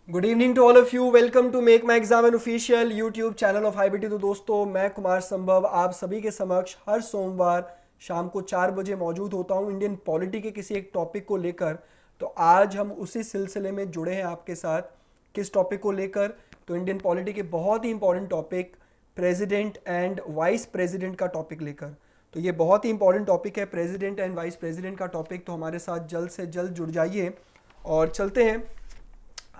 Good evening to all of you. Welcome to make my exam an official YouTube channel of IBT। तो दोस्तों, मैं कुमार संभव आप सभी के समक्ष हर सोमवार शाम को 4 बजे मौजूद होता हूँ इंडियन पॉलिटी के किसी एक टॉपिक को लेकर। तो आज हम उसी सिलसिले में जुड़े हैं आपके साथ। किस टॉपिक को लेकर? तो इंडियन पॉलिटी के बहुत ही important topic president and vice president का टॉपिक लेकर। तो ये बहुत ही इंपॉर्टेंट टॉपिक है, प्रेसिडेंट एंड वाइस प्रेसिडेंट का टॉपिक। तो हमारे साथ जल्द से जल्द जुड़ जाइए और चलते हैं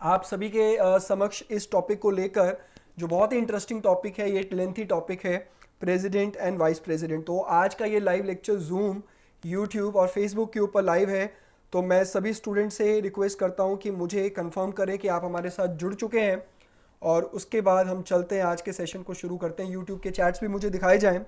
आप सभी के समक्ष इस टॉपिक को लेकर, जो बहुत ही इंटरेस्टिंग टॉपिक है। ये एक लेंथी टॉपिक है, प्रेसिडेंट एंड वाइस प्रेसिडेंट। तो आज का ये लाइव लेक्चर जूम, यूट्यूब और फेसबुक के ऊपर लाइव है। तो मैं सभी स्टूडेंट से रिक्वेस्ट करता हूँ कि मुझे कंफर्म करें कि आप हमारे साथ जुड़ चुके हैं, और उसके बाद हम चलते हैं आज के सेशन को शुरू करते हैं। यूट्यूब के चैट्स भी मुझे दिखाए जाएं।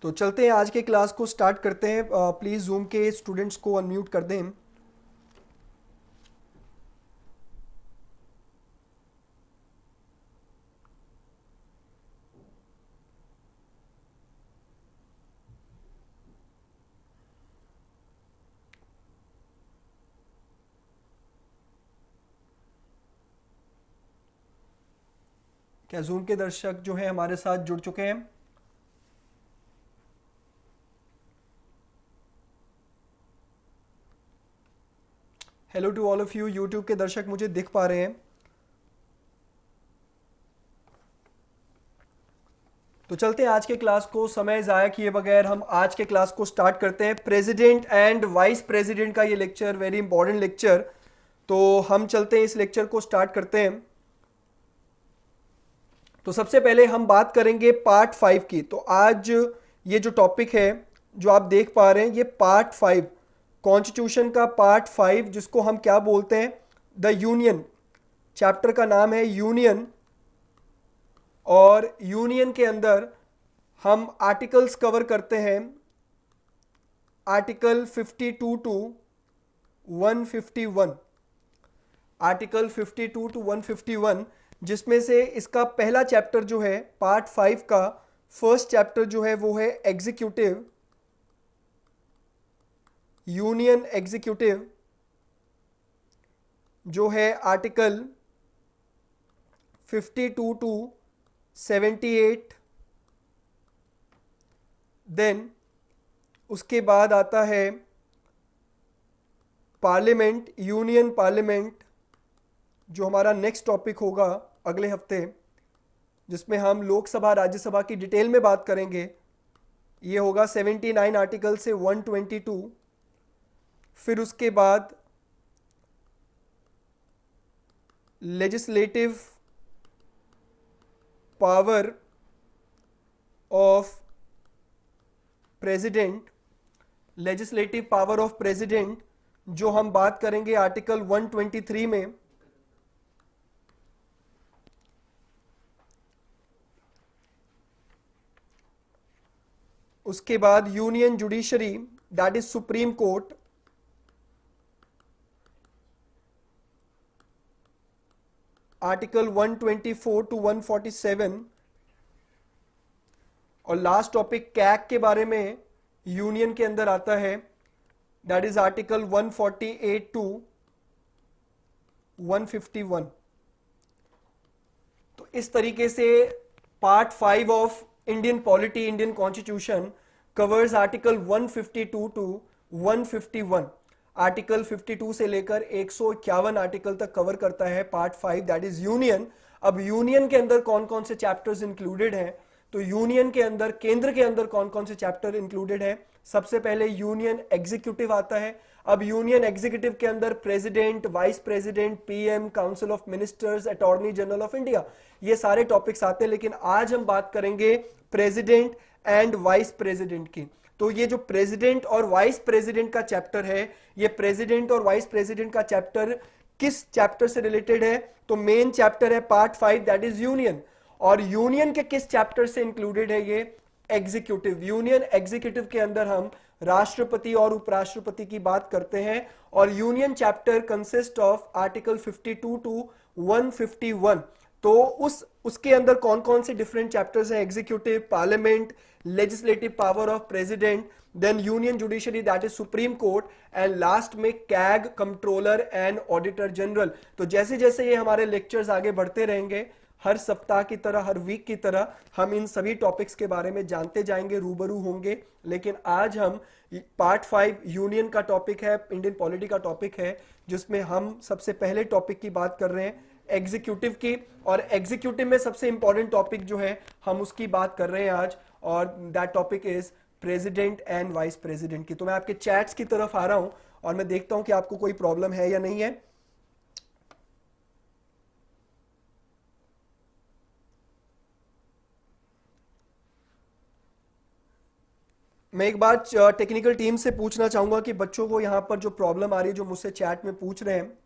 तो चलते हैं आज के क्लास को स्टार्ट करते हैं। प्लीज़ जूम के स्टूडेंट्स को अनम्यूट कर दें। क्या जूम के दर्शक जो हैं हमारे साथ जुड़ चुके हैं? Hello to all of you. YouTube के दर्शक मुझे दिख पा रहे हैं? तो चलते हैं आज के क्लास को समय ज़ाया किए बगैर हम आज के क्लास को स्टार्ट करते हैं। प्रेसिडेंट एंड वाइस प्रेसिडेंट का ये लेक्चर वेरी इंपॉर्टेंट लेक्चर। तो हम चलते हैं इस लेक्चर को स्टार्ट करते हैं। तो सबसे पहले हम बात करेंगे पार्ट 5 की। तो आज ये जो टॉपिक है जो आप देख पा रहे हैं, ये पार्ट 5 कॉन्स्टिट्यूशन का पार्ट 5, जिसको हम क्या बोलते हैं, द यूनियन। चैप्टर का नाम है यूनियन, और यूनियन के अंदर हम आर्टिकल्स कवर करते हैं, आर्टिकल 52 टू 151। आर्टिकल 52 टू 151, जिसमें से इसका पहला चैप्टर जो है पार्ट 5 का फर्स्ट चैप्टर जो है वो है एग्जीक्यूटिव, यूनियन एग्जीक्यूटिव, जो है आर्टिकल 52 टू 78। देन उसके बाद आता है पार्लियामेंट, यूनियन पार्लियामेंट, जो हमारा नेक्स्ट टॉपिक होगा अगले हफ्ते, जिसमें हम लोकसभा राज्यसभा की डिटेल में बात करेंगे। ये होगा 79 आर्टिकल से 122। फिर उसके बाद legislative power of president, legislative power of president जो हम बात करेंगे आर्टिकल 123 में। उसके बाद union judiciary, that is supreme court, article 124 to 147। और लास्ट टॉपिक कैग के बारे में यूनियन के अंदर आता है, दैट इज आर्टिकल 148 टू 151। तो इस तरीके से part 5 of Indian polity, Indian constitution covers article 152 to 151। Article 52 से लेकर 151 आर्टिकल तक कवर करता है पार्ट 5, दैट इज यूनियन। अब यूनियन के अंदर कौन कौन से चैप्टर्स इंक्लूडेड हैं? तो यूनियन के अंदर, केंद्र के अंदर कौन कौन से चैप्टर इंक्लूडेड हैं? सबसे पहले यूनियन एग्जीक्यूटिव आता है। अब यूनियन एग्जीक्यूटिव के अंदर president, vice president, PM, council of ministers, attorney general of India, ये सारे टॉपिक्स आते हैं। लेकिन आज हम बात करेंगे प्रेसिडेंट एंड वाइस प्रेसिडेंट की। तो ये जो प्रेसिडेंट और वाइस प्रेसिडेंट का चैप्टर है, ये प्रेसिडेंट और वाइस प्रेसिडेंट का चैप्टर किस चैप्टर से रिलेटेड है? तो मेन चैप्टर है पार्ट 5 दैट इज यूनियन। और यूनियन के किस चैप्टर से इंक्लूडेड है ये? एग्जीक्यूटिव। यूनियन एग्जीक्यूटिव के अंदर हम राष्ट्रपति और उपराष्ट्रपति की बात करते हैं। और union chapter consist of article 52 to 151। तो उसके अंदर कौन कौन से डिफरेंट चैप्टर्स हैं? Executive, parliament, legislative power of president, then union judiciary that is supreme court, and last में CAG, controller and auditor general. तो जैसे जैसे ये हमारे लेक्चर्स आगे बढ़ते रहेंगे, हर सप्ताह की तरह, हर वीक की तरह हम इन सभी टॉपिक्स के बारे में जानते जाएंगे, रूबरू होंगे। लेकिन आज हम पार्ट 5 यूनियन का टॉपिक है, इंडियन पॉलिटी का टॉपिक है, जिसमें हम सबसे पहले टॉपिक की बात कर रहे हैं एग्जीक्यूटिव की। और एग्जीक्यूटिव में सबसे इंपॉर्टेंट टॉपिक जो है हम उसकी बात कर रहे हैं आज, और that topic is president and vice president की। तो मैं आपके चैट्स की तरफ आ रहा हूं और मैं देखता हूं कि आपको कोई प्रॉब्लम है या नहीं है। मैं एक बात टेक्निकल टीम से पूछना चाहूंगा कि बच्चों को यहां पर जो प्रॉब्लम आ रही है, जो मुझसे चैट में पूछ रहे हैं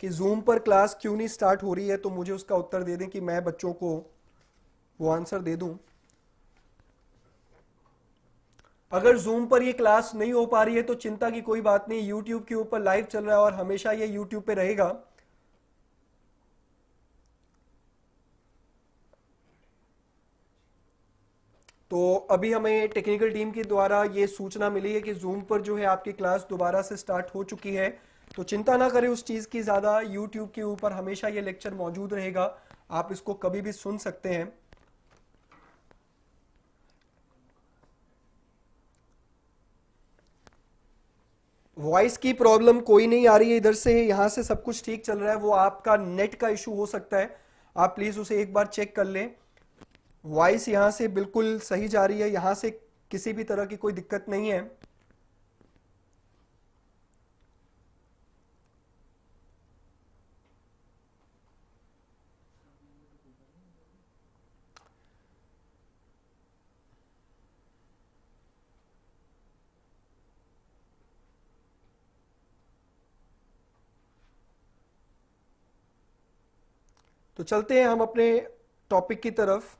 कि जूम पर क्लास क्यों नहीं स्टार्ट हो रही है, तो मुझे उसका उत्तर दे दें कि मैं बच्चों को वो आंसर दे दूं। अगर जूम पर ये क्लास नहीं हो पा रही है तो चिंता की कोई बात नहीं, यूट्यूब के ऊपर लाइव चल रहा है और हमेशा ये यूट्यूब पे रहेगा। तो अभी हमें टेक्निकल टीम के द्वारा ये सूचना मिली है कि जूम पर जो है आपकी क्लास दोबारा से स्टार्ट हो चुकी है। तो चिंता ना करें उस चीज़ की ज़्यादा, यूट्यूब के ऊपर हमेशा ये लेक्चर मौजूद रहेगा, आप इसको कभी भी सुन सकते हैं। वॉइस की प्रॉब्लम कोई नहीं आ रही है इधर से, यहाँ से सब कुछ ठीक चल रहा है। वो आपका नेट का इशू हो सकता है, आप प्लीज़ उसे एक बार चेक कर लें। वॉइस यहाँ से बिल्कुल सही जा रही है, यहाँ से किसी भी तरह की कोई दिक्कत नहीं है। तो चलते हैं हम अपने टॉपिक की तरफ।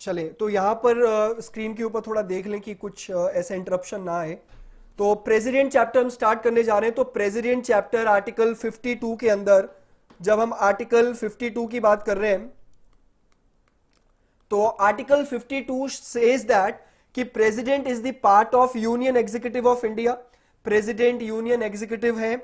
चले तो यहाँ पर स्क्रीन के ऊपर थोड़ा देख लें कि कुछ ऐसा इंटरप्शन ना आए। तो प्रेसिडेंट चैप्टर हम स्टार्ट करने जा रहे हैं। तो प्रेसिडेंट चैप्टर आर्टिकल 52 के अंदर, जब हम आर्टिकल 52 की बात कर रहे हैं, तो आर्टिकल 52 सेज दैट कि president is the part of union executive of India. President union executive है,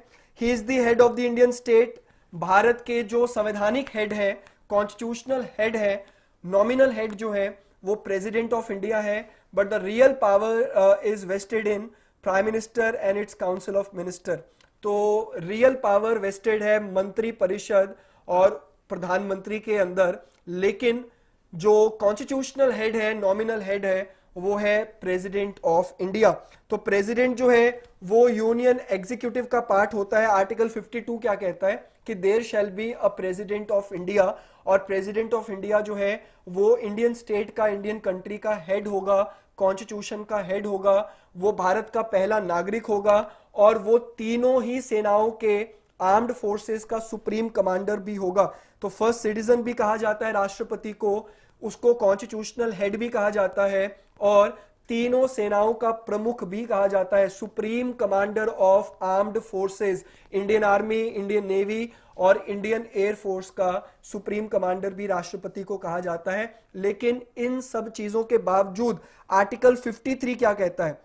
he is the head of the Indian state. Bharat के जो संवैधानिक हेड है, कॉन्स्टिट्यूशनल हेड है, नॉमिनल हेड जो है वो प्रेसिडेंट ऑफ इंडिया है। But the real power is vested in prime minister and its council of minister. तो रियल पावर वेस्टेड है मंत्री परिषद और प्रधानमंत्री के अंदर, लेकिन जो कॉन्स्टिट्यूशनल हेड है, नॉमिनल हेड है, वो है प्रेसिडेंट ऑफ इंडिया। तो प्रेसिडेंट जो है वो यूनियन एग्जीक्यूटिव का पार्ट होता है। आर्टिकल 52 क्या कहता है कि there shall be a president of India, और प्रेसिडेंट ऑफ इंडिया जो है वो इंडियन स्टेट का, इंडियन कंट्री का हेड होगा, कॉन्स्टिट्यूशन का हेड होगा, वो भारत का पहला नागरिक होगा, और वो तीनों ही सेनाओं के आर्म्ड फोर्सेस का सुप्रीम कमांडर भी होगा। तो फर्स्ट सिटीजन भी कहा जाता है राष्ट्रपति को, उसको कॉन्स्टिट्यूशनल हेड भी कहा जाता है, और तीनों सेनाओं का प्रमुख भी कहा जाता है, supreme commander of armed forces, Indian army, Indian navy और इंडियन एयर फोर्स का सुप्रीम कमांडर भी राष्ट्रपति को कहा जाता है। लेकिन इन सब चीजों के बावजूद आर्टिकल 53 क्या कहता है?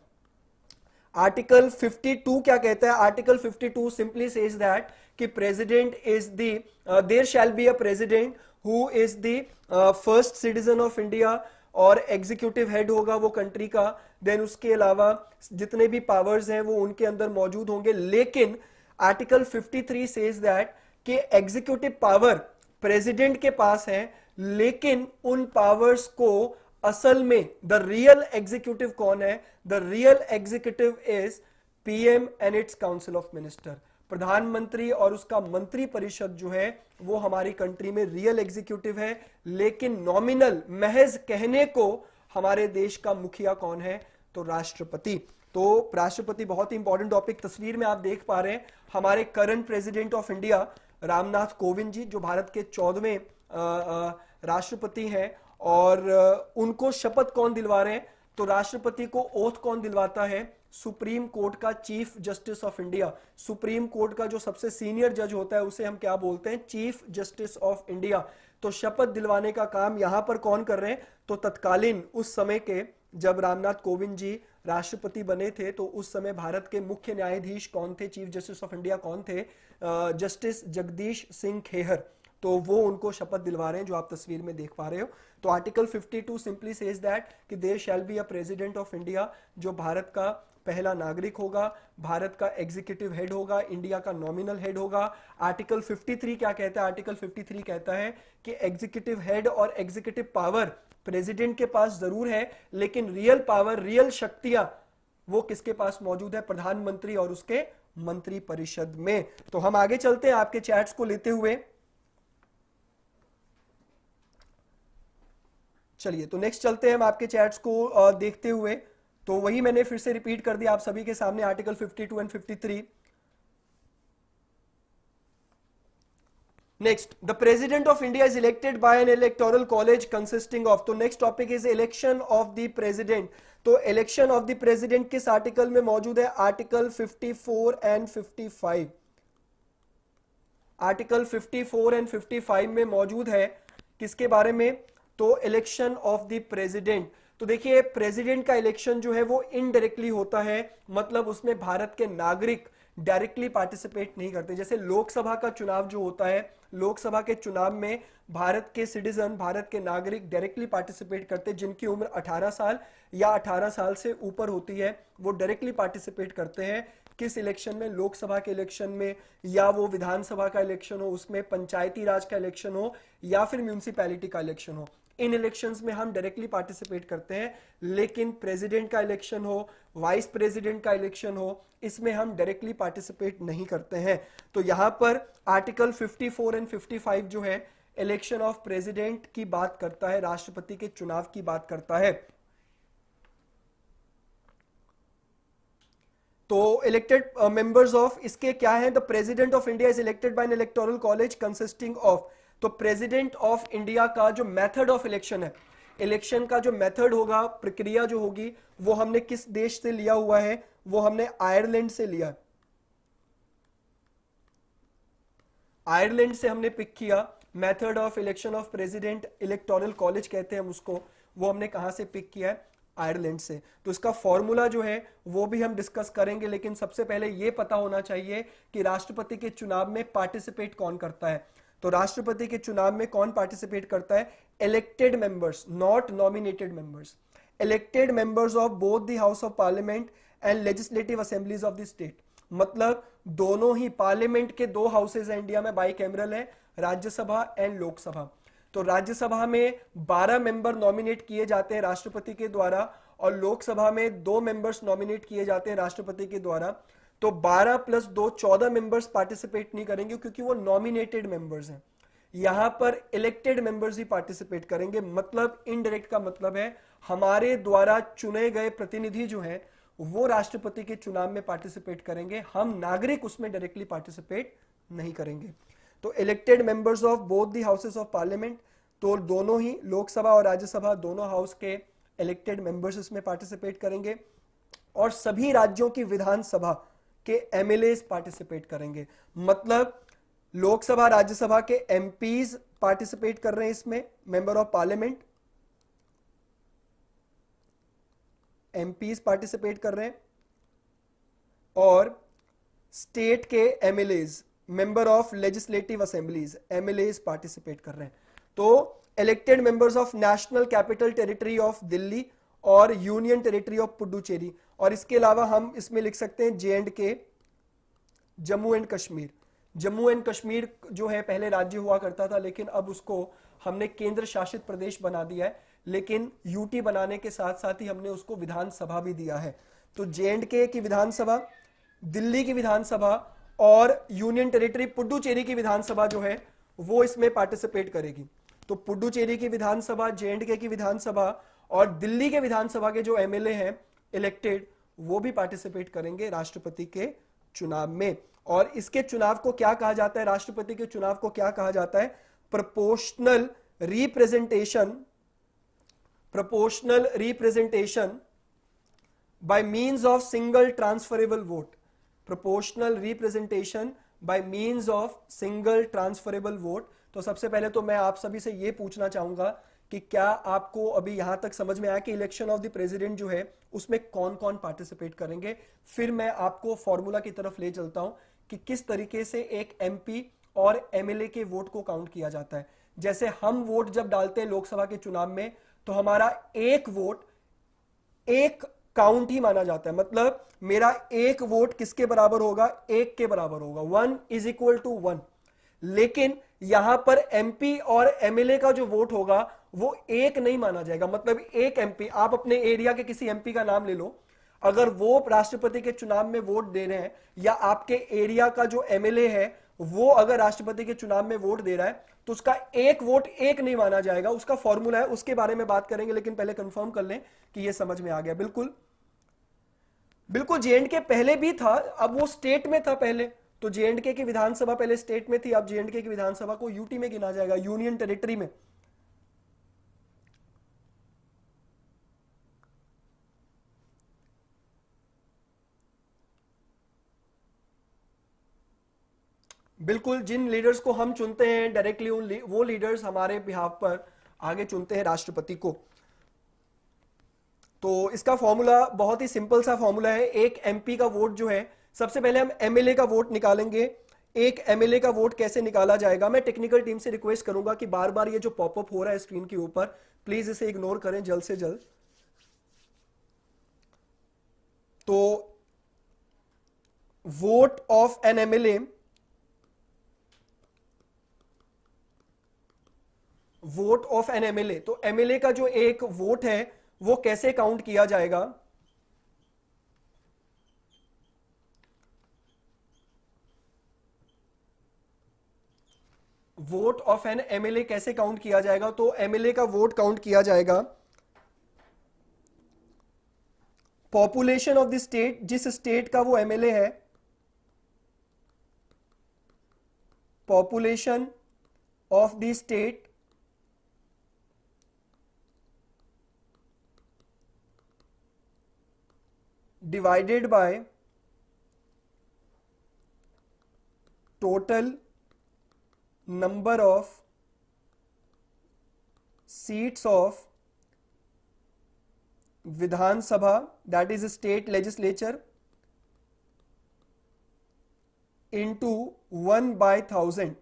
आर्टिकल 52 क्या कहता है? आर्टिकल 52 सिंपली सेज दैट कि president is the there shall be a president who is the first citizen of India, और एग्जीक्यूटिव हेड होगा वो कंट्री का। देन उसके अलावा जितने भी पावर्स हैं वो उनके अंदर मौजूद होंगे। लेकिन आर्टिकल 53 सेज दैट कि एग्जीक्यूटिव पावर प्रेसिडेंट के पास है, लेकिन उन पावर्स को असल में द रियल एग्जीक्यूटिव कौन है? The real executive is PM and its council of minister. प्रधानमंत्री और उसका मंत्री परिषद जो है वो हमारी कंट्री में रियल एग्जीक्यूटिव है, लेकिन नॉमिनल, महज कहने को हमारे देश का मुखिया कौन है? तो राष्ट्रपति। तो राष्ट्रपति बहुत ही इंपॉर्टेंट टॉपिक। तस्वीर में आप देख पा रहे हैं हमारे current president of India Ramnath Kovind ji, जो भारत के 14वें राष्ट्रपति हैं। और उनको शपथ कौन दिलवा रहे हैं? तो राष्ट्रपति को ओथ कौन दिलवाता है? सुप्रीम कोर्ट का chief justice of India. Supreme court का जो सबसे सीनियर जज होता है उसे हम क्या बोलते हैं? Chief justice of India. तो शपथ दिलवाने का काम यहां पर कौन कर रहे हैं? तो तत्कालीन उस समय के जब रामनाथ कोविंद जी राष्ट्रपति बने थे तो उस समय भारत के मुख्य न्यायाधीश कौन थे? चीफ जस्टिस ऑफ इंडिया कौन थे? जस्टिस जगदीश सिंह खेहर। तो वो उनको शपथ दिलवा रहे हैं जो आप तस्वीर में देख पा रहे हो। तो आर्टिकल 52 सिंपली सेज दैट कि there shall be a president of India, जो भारत का पहला नागरिक होगा, भारत का एग्जीक्यूटिव हेड होगा, इंडिया का नॉमिनल हेड होगा। आर्टिकल 53 क्या कहता है? आर्टिकल 53 कहता है कि एग्जीक्यूटिव हेड और एग्जीक्यूटिव पावर प्रेसिडेंट के पास जरूर है, लेकिन रियल पावर, रियल शक्तियां वो किसके पास मौजूद है? प्रधानमंत्री और उसके मंत्री परिषद में। तो हम आगे चलते हैं आपके चैट्स को लेते हुए। चलिए, तो नेक्स्ट चलते हैं हम आपके चैट्स को देखते हुए। तो वही मैंने फिर से रिपीट कर दिया आप सभी के सामने, article 52 and 53। Next, the president of India is elected by an electoral college consisting of. तो next topic is election of the president. तो इलेक्शन ऑफ द प्रेसिडेंट किस आर्टिकल में मौजूद है? Article 54 and 55। आर्टिकल 54 एंड 55 में मौजूद है किसके बारे में? तो इलेक्शन ऑफ द प्रेसिडेंट। तो देखिए, प्रेसिडेंट का इलेक्शन जो है वो इनडायरेक्टली होता है, मतलब उसमें भारत के नागरिक डायरेक्टली पार्टिसिपेट नहीं करते। जैसे लोकसभा का चुनाव जो होता है, लोकसभा के चुनाव में भारत के सिटीजन, भारत के नागरिक डायरेक्टली पार्टिसिपेट करते हैं। जिनकी उम्र 18 साल या 18 साल से ऊपर होती है वो डायरेक्टली पार्टिसिपेट करते हैं। किस इलेक्शन में? लोकसभा के इलेक्शन में, या वो विधानसभा का इलेक्शन हो, उसमें पंचायती राज का इलेक्शन हो, या फिर म्यूनिसिपैलिटी का इलेक्शन हो। इन इलेक्शंस में हम डायरेक्टली पार्टिसिपेट करते हैं। लेकिन प्रेसिडेंट का इलेक्शन हो, वाइस प्रेसिडेंट का इलेक्शन हो, इसमें हम डायरेक्टली पार्टिसिपेट नहीं करते हैं। तो यहां पर आर्टिकल 54 एंड 55 जो है इलेक्शन ऑफ प्रेसिडेंट की बात करता है, राष्ट्रपति के चुनाव की बात करता है। तो इलेक्टेड मेंबर्स ऑफ इसके क्या है? The president of India is elected by an electoral college consisting of. तो प्रेसिडेंट ऑफ इंडिया का जो मेथड ऑफ इलेक्शन है, इलेक्शन का जो मेथड होगा, प्रक्रिया जो होगी, वो हमने किस देश से लिया हुआ है? वो हमने आयरलैंड से लिया। आयरलैंड से हमने पिक किया method of election of president, electoral college कहते हैं हम उसको। वो हमने कहां से पिक किया है? आयरलैंड से। तो इसका फॉर्मूला जो है वो भी हम डिस्कस करेंगे, लेकिन सबसे पहले ये पता होना चाहिए कि राष्ट्रपति के चुनाव में पार्टिसिपेट कौन करता है। तो राष्ट्रपति के चुनाव में कौन पार्टिसिपेट करता है? Elected members, not nominated members. Elected members of both the house of parliament and legislative assemblies of the state. मतलब दोनों ही पार्लियामेंट के दो हाउसेज है इंडिया में, बाई कैमरल है, राज्यसभा एंड लोकसभा। तो राज्यसभा में 12 मेंबर नॉमिनेट किए जाते हैं राष्ट्रपति के द्वारा, और लोकसभा में 2 मेंबर्स नॉमिनेट किए जाते हैं राष्ट्रपति के द्वारा। तो 12 प्लस 2 14 मेंबर्स पार्टिसिपेट नहीं करेंगे क्योंकि वो नॉमिनेटेड मेंबर्स हैं। यहां पर इलेक्टेड मेंबर्स ही पार्टिसिपेट करेंगे। मतलब इनडायरेक्ट का मतलब है हमारे द्वारा चुने गए प्रतिनिधि जो हैं वो राष्ट्रपति के चुनाव में पार्टिसिपेट करेंगे, हम नागरिक उसमें डायरेक्टली पार्टिसिपेट नहीं करेंगे। तो elected members of both the houses of parliament, तो दोनों ही लोकसभा और राज्यसभा दोनों हाउस के इलेक्टेड मेंबर्स इसमें पार्टिसिपेट करेंगे और सभी राज्यों की विधानसभा के एमएलएस पार्टिसिपेट करेंगे। मतलब लोकसभा राज्यसभा के एमपीज पार्टिसिपेट कर रहे हैं इसमें, member of parliament MPs participate कर रहे हैं, और स्टेट के MLAs member of legislative assemblies MLAs participate कर रहे हैं। तो elected members of national capital territory of Delhi और यूनियन टेरिटरी ऑफ पुडुचेरी, और इसके अलावा हम इसमें लिख सकते हैं J&K, Jammu and Kashmir. Jammu and Kashmir जो है पहले राज्य हुआ करता था, लेकिन अब उसको हमने केंद्र शासित प्रदेश बना दिया है, लेकिन यूटी बनाने के साथ साथ ही हमने उसको विधानसभा भी दिया है। तो J&K की विधानसभा, दिल्ली की विधानसभा और यूनियन टेरिटरी पुडुचेरी की विधानसभा जो है वो इसमें पार्टिसिपेट करेगी। तो पुडुचेरी की विधानसभा, J&K की विधानसभा और दिल्ली के विधानसभा के जो एमएलए हैं इलेक्टेड, वो भी पार्टिसिपेट करेंगे राष्ट्रपति के चुनाव में। और इसके चुनाव को क्या कहा जाता है, राष्ट्रपति के चुनाव को क्या कहा जाता है? Proportional representation, proportional representation bye means of single transferable vote, proportional representation bye means of single transferable vote. तो सबसे पहले तो मैं आप सभी से यह पूछना चाहूंगा कि क्या आपको अभी यहां तक समझ में आया कि इलेक्शन ऑफ द प्रेसिडेंट जो है उसमें कौन कौन पार्टिसिपेट करेंगे? फिर मैं आपको फॉर्मूला की तरफ ले चलता हूं कि किस तरीके से एक एमपी और एमएलए के वोट को काउंट किया जाता है। जैसे हम वोट जब डालते हैं लोकसभा के चुनाव में, तो हमारा एक वोट एक काउंट ही माना जाता है। मतलब मेरा एक वोट किसके बराबर होगा? एक के बराबर होगा, 1 इज इक्वल टू 1। लेकिन यहां पर एमपी और एमएलए का जो वोट होगा वो एक नहीं माना जाएगा। मतलब एक एमपी, आप अपने एरिया के किसी एमपी का नाम ले लो, अगर वो राष्ट्रपति के चुनाव में वोट दे रहे हैं, या आपके एरिया का जो एमएलए है वो अगर राष्ट्रपति के चुनाव में वोट दे रहा है, तो उसका एक वोट एक नहीं माना जाएगा। उसका फॉर्मूला है, उसके बारे में बात करेंगे, लेकिन पहले कंफर्म कर लें कि ये समझ में आ गया। बिल्कुल बिल्कुल, J&K पहले भी था, अब वो स्टेट में था पहले। तो J&K की विधानसभा पहले स्टेट में थी, अब J&K की विधानसभा को यूटी में गिना जाएगा, यूनियन टेरिटरी में। बिल्कुल, जिन लीडर्स को हम चुनते हैं डायरेक्टली, वो लीडर्स हमारे बिहाफ पर आगे चुनते हैं राष्ट्रपति को। तो इसका फॉर्मूला बहुत ही सिंपल सा फॉर्मूला है। एक एमपी का वोट जो है, सबसे पहले हम एमएलए का वोट निकालेंगे। एक एमएलए का वोट कैसे निकाला जाएगा? मैं टेक्निकल टीम से रिक्वेस्ट करूंगा कि बार बार ये जो पॉपअप हो रहा है स्क्रीन के ऊपर, प्लीज इसे इग्नोर करें जल्द से जल्द। तो vote of N MLA, vote of N MLA, तो एमएलए का जो एक वोट है वो कैसे काउंट किया जाएगा? वोट ऑफ एन एमएलए कैसे काउंट किया जाएगा? तो एमएलए का वोट काउंट किया जाएगा पॉपुलेशन ऑफ द स्टेट, जिस स्टेट का वो एमएलए है, population of the state divided by total number of seats of Vidhan Sabha, that is state legislature, into 1/1000.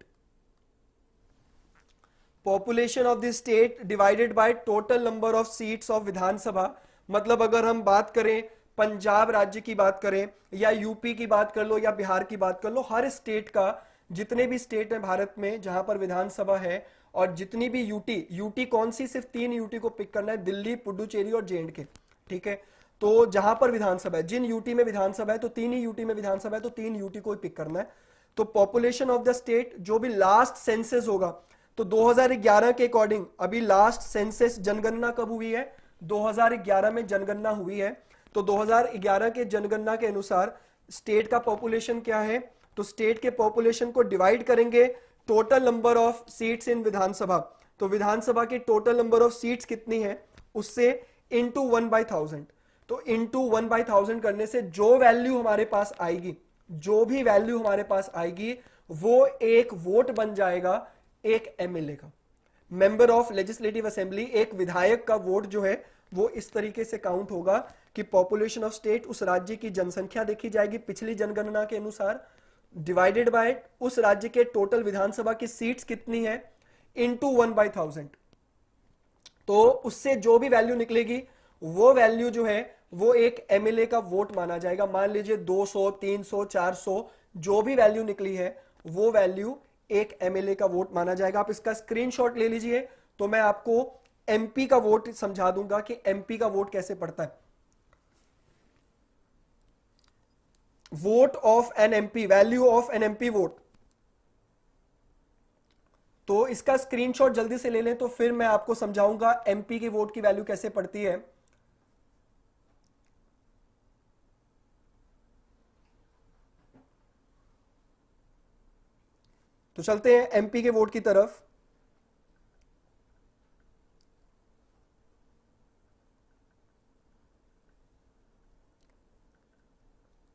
Population of the state divided by total number of seats of Vidhan Sabha। मतलब अगर हम बात करें पंजाब राज्य की बात करें, या यूपी की बात कर लो, या बिहार की बात कर लो, हर स्टेट का, जितने भी स्टेट हैं भारत में जहां पर विधानसभा है, और जितनी भी यूटी कौन सी, सिर्फ 3 यूटी को पिक करना है, दिल्ली, पुडुचेरी और J&K। ठीक है, तो जहां पर विधानसभा है, जिन यूटी में विधानसभा है, तो 3 ही यूटी में विधानसभा है, तो 3 यूटी को पिक करना है। तो पॉपुलेशन ऑफ द स्टेट, जो भी लास्ट सेंसस होगा, तो 2011 के अकॉर्डिंग, अभी लास्ट सेंसस जनगणना कब हुई है? 2011 में जनगणना हुई है। तो 2011 के जनगणना के अनुसार स्टेट का पॉपुलेशन क्या है? तो स्टेट के पॉपुलेशन को डिवाइड करेंगे total number of seats in Vidhansabha. तो विधानसभा की टोटल नंबर ऑफ सीट्स कितनी है, उससे इंटू 1/1000। तो इंटू 1/1000 करने से जो वैल्यू हमारे पास आएगी, जो भी वैल्यू हमारे पास आएगी, वो एक वोट बन जाएगा एक एमएलए का, मेंबर ऑफ लेजिस्लेटिव असेंबली। एक विधायक का वोट जो है वो इस तरीके से काउंट होगा कि पॉपुलेशन ऑफ स्टेट, उस राज्य की जनसंख्या देखी जाएगी पिछली जनगणना के अनुसार, डिवाइडेड बाय उस राज्य के टोटल विधानसभा की सीट्स कितनी है, इनटू 1/1000। तो उससे जो भी वैल्यू निकलेगी वो वैल्यू जो है वो एक एमएलए का वोट माना जाएगा। मान लीजिए 200, 300, 400, जो भी वैल्यू निकली है वो वैल्यू एक एमएलए का वोट माना जाएगा। आप इसका स्क्रीनशॉट ले लीजिए, तो मैं आपको एमपी का वोट समझा दूंगा कि एमपी का वोट कैसे पड़ता है। Vote of an MP, value of an MP vote. तो इसका स्क्रीनशॉट जल्दी से ले लें, तो फिर मैं आपको समझाऊंगा एमपी के वोट की वैल्यू कैसे पड़ती है। तो चलते हैं एमपी के वोट की तरफ।